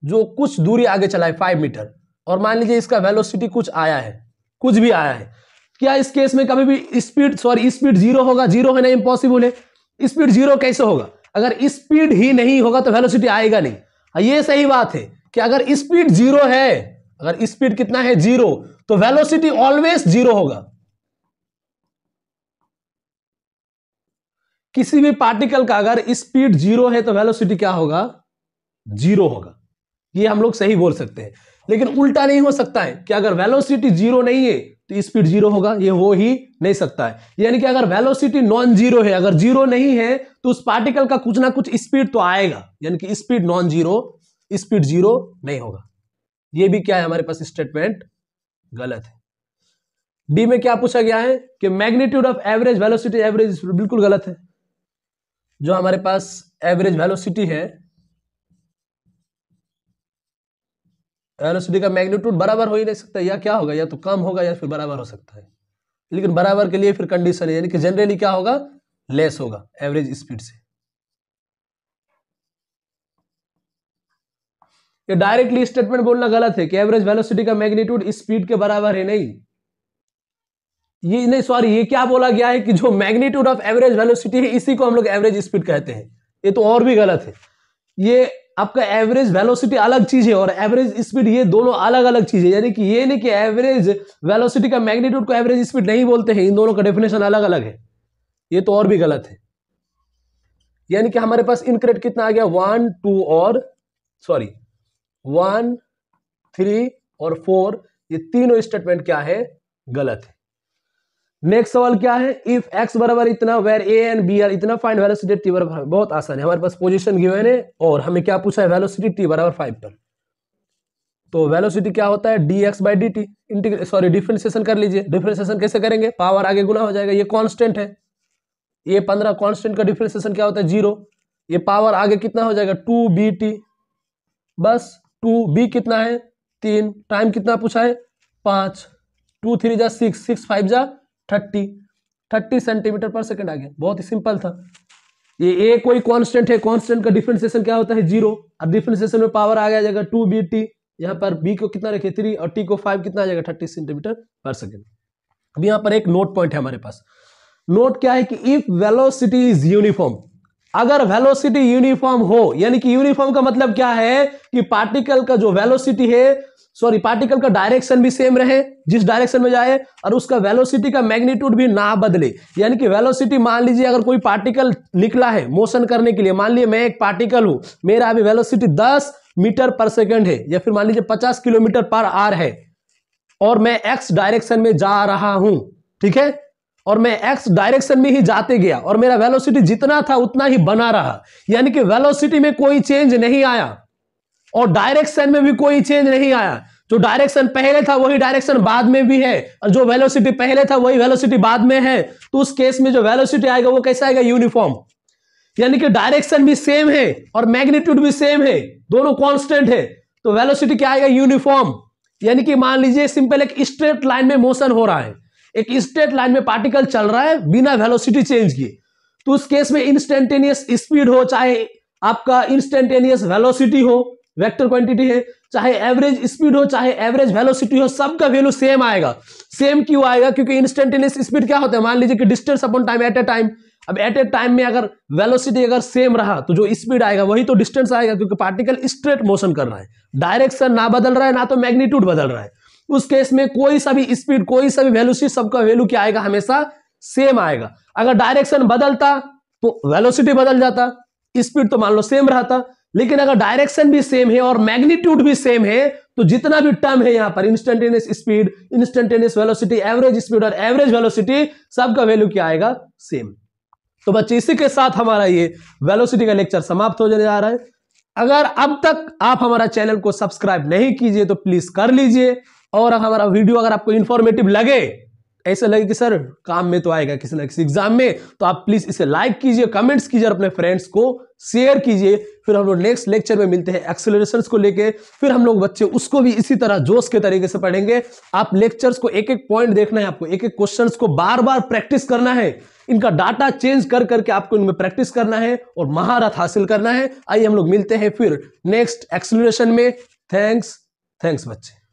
जो कुछ दूरी आगे चला है 5 मीटर, और मान लीजिए इसका वेलोसिटी कुछ आया है, कुछ भी आया है, क्या इस केस में कभी भी स्पीड जीरो होगा? जीरो है ना, इम्पॉसिबल है। स्पीड जीरो कैसे होगा, अगर स्पीड ही नहीं होगा तो वेलोसिटी आएगा नहीं। ये सही बात है कि अगर स्पीड जीरो है, अगर स्पीड कितना है, जीरो, तो वेलोसिटी ऑलवेज जीरो होगा। किसी भी पार्टिकल का अगर स्पीड जीरो है तो वेलोसिटी क्या होगा, जीरो होगा। ये हम लोग सही बोल सकते हैं, लेकिन उल्टा नहीं हो सकता है कि अगर वेलोसिटी जीरो नहीं है तो स्पीड जीरो होगा, ये हो ही नहीं सकता है। यानी कि अगर वेलोसिटी नॉन जीरो है, अगर जीरो नहीं है, तो उस पार्टिकल का कुछ ना कुछ स्पीड तो आएगा, यानी कि speed non zero, speed zero नहीं होगा। ये भी क्या है, हमारे पास स्टेटमेंट गलत है। डी में क्या पूछा गया है कि magnitude of average velocity, average बिल्कुल गलत है। जो हमारे पास एवरेज वेलोसिटी है, वेलोसिटी का मैग्नीट्यूड बराबर हो ही नहीं सकता, या क्या होगा, या तो कम होगा या फिर बराबर हो सकता है। लेकिन बराबर के लिए फिर कंडीशन है, यानी कि जनरली क्या होगा, लेस होगा एवरेज स्पीड से। ये डायरेक्टली स्टेटमेंट बोलना गलत है कि एवरेज वेलोसिटी का मैग्नीट्यूड स्पीड के बराबर है, नहीं। ये नहीं, सॉरी, ये क्या बोला गया है कि जो मैग्नीट्यूड ऑफ एवरेज वेलोसिटी है इसी को हम लोग एवरेज स्पीड कहते हैं। ये तो और भी गलत है। ये आपका एवरेज वेलोसिटी अलग चीज है और एवरेज स्पीड, ये दोनों अलग अलग चीज है। यानी कि ये नहीं कि एवरेज वेलोसिटी का मैग्नीट्यूड को एवरेज स्पीड नहीं बोलते हैं, इन दोनों का डेफिनेशन अलग अलग है। ये तो और भी गलत है। यानी कि हमारे पास इनकरेक्ट कितना आ गया, 1, 2 और 1, 3 और 4, ये तीनों स्टेटमेंट क्या है, गलत है। नेक्स्ट सवाल क्या है, इफ x बराबर इतना where a and b are इतना फाइंड वेलोसिटी t बराबर। बहुत आसान है, हमारे पास पोजीशन गिवन है और हमें क्या पूछा है, वेलोसिटी t बराबर 5 पर। तो वेलोसिटी क्या होता है, dx बाई dt, डिफरेंशिएशन कर लीजिए। डिफरेंशिएशन कैसे करेंगे, पावर आगे गुना हो जाएगा, ये कांस्टेंट है, ये 15 कांस्टेंट का डिफरेंशिएशन क्या होता है, 0। ये पावर आगे कितना हो जाएगा, 2bt, बस 2b कितना है, 3, टाइम कितना पूछा है, 5, 2 3 जा 6, 6 5 जा 30 सेंटीमीटर पर सेकंड आ गया। बहुत ही सिंपल था। ये ए कोई कांस्टेंट है, कांस्टेंट का डिफरेंशिएशन क्या होता है, 0। अब डिफरेंशिएशन में पावर आ जाएगा 2bt, यहाँ पर b को कितना रखे 3 और t को 5, कितना आ जाएगा 30 सेंटीमीटर पर सेकंड। अब यहाँ पर एक नोट पॉइंट है हमारे पास। नोट क्या है कि इफ वेलोसिटी इज यूनिफॉर्म, अगर वेलोसिटी यूनिफॉर्म हो, यानी कि यूनिफॉर्म का मतलब क्या है कि पार्टिकल का जो वेलोसिटी है, पार्टिकल का डायरेक्शन भी सेम रहे, जिस डायरेक्शन में जाए, और उसका वेलोसिटी का मैग्नीट्यूड भी ना बदले। यानी कि वेलोसिटी, मान लीजिए अगर कोई पार्टिकल निकला है मोशन करने के लिए, मान लीजिए मैं एक पार्टिकल हूं, मेरा अभी वेलोसिटी 10 मीटर पर सेकंड है, या फिर मान लीजिए 50 किलोमीटर पर आवर है, और मैं एक्स डायरेक्शन में जा रहा हूं, ठीक है, और मैं एक्स डायरेक्शन में ही जाते गया और मेरा वेलोसिटी जितना था उतना ही बना रहा। यानी कि वेलोसिटी में कोई चेंज नहीं आया और डायरेक्शन में भी कोई चेंज नहीं आया। जो डायरेक्शन पहले था वही डायरेक्शन बाद में भी है, और जो वेलोसिटी पहले था वही वेलोसिटी बाद में है, तो उस केस में जो वेलोसिटी आएगा वो कैसा आएगा, यूनिफॉर्म। यानी कि डायरेक्शन भी सेम है और मैग्नीट्यूड भी सेम है, दोनों कांस्टेंट है, तो वेलोसिटी क्या आएगा, यूनिफॉर्म। यानी कि मान लीजिए सिंपल एक स्ट्रेट लाइन में मोशन हो रहा है, एक स्ट्रेट लाइन में पार्टिकल चल रहा है बिना वेलोसिटी चेंज किए, तो उस केस में इंस्टेंटेनियस स्पीड हो, चाहे आपका इंस्टेंटेनियस वेलोसिटी हो, वेक्टर क्वांटिटी है, चाहे एवरेज स्पीड हो, चाहे एवरेज वेलोसिटी हो, सबका वैल्यू सेम आएगा। सेम क्यों आएगा, क्योंकि इंस्टेंटेनियस स्पीड क्या होता है, मान लीजिए कि distance upon time at a time. अब एट ए टाइम में अगर वेलोसिटी अगर सेम रहा तो जो स्पीड आएगा वही तो डिस्टेंस आएगा, क्योंकि पार्टिकल स्ट्रेट मोशन कर रहा है, डायरेक्शन ना बदल रहा है ना तो मैग्नीट्यूड बदल रहा है। उस केस में कोई सा भी स्पीड, कोई सा भी वेलोसिटी, सबका वैल्यू क्या आएगा, हमेशा सेम आएगा। अगर डायरेक्शन बदलता तो वेलोसिटी बदल जाता, स्पीड तो मान लो सेम रहता, लेकिन अगर डायरेक्शन भी सेम है और मैग्नीट्यूड भी सेम है तो जितना भी टर्म है यहां पर, instantaneous speed, instantaneous velocity, average speed और एवरेज वेलोसिटी, सबका वैल्यू क्या आएगा, सेम। तो बच्चे इसी के साथ हमारा ये वेलोसिटी का लेक्चर समाप्त हो जाने जा रहा है। अगर अब तक आप हमारा चैनल को सब्सक्राइब नहीं कीजिए तो प्लीज कर लीजिए, और हमारा वीडियो अगर आपको इंफॉर्मेटिव लगे, ऐसा लगे कि सर काम में तो आएगा किसी ना किसी एग्जाम में, तो आप प्लीज इसे लाइक कीजिए, कमेंट्स कीजिए और अपने फ्रेंड्स को शेयर कीजिए। फिर हम लोग नेक्स्ट लेक्चर में मिलते हैं एक्सेलरेशंस को लेके, फिर हम लोग बच्चे उसको भी इसी तरह जोश के तरीके से पढ़ेंगे। आप लेक्चर्स को एक एक पॉइंट देखना है, आपको एक एक क्वेश्चंस को बार बार प्रैक्टिस करना है, इनका डाटा चेंज कर करके आपको इनमें प्रैक्टिस करना है और महारत हासिल करना है। आइए हम लोग मिलते हैं फिर नेक्स्ट एक्सेलरेशन में। थैंक्स बच्चे।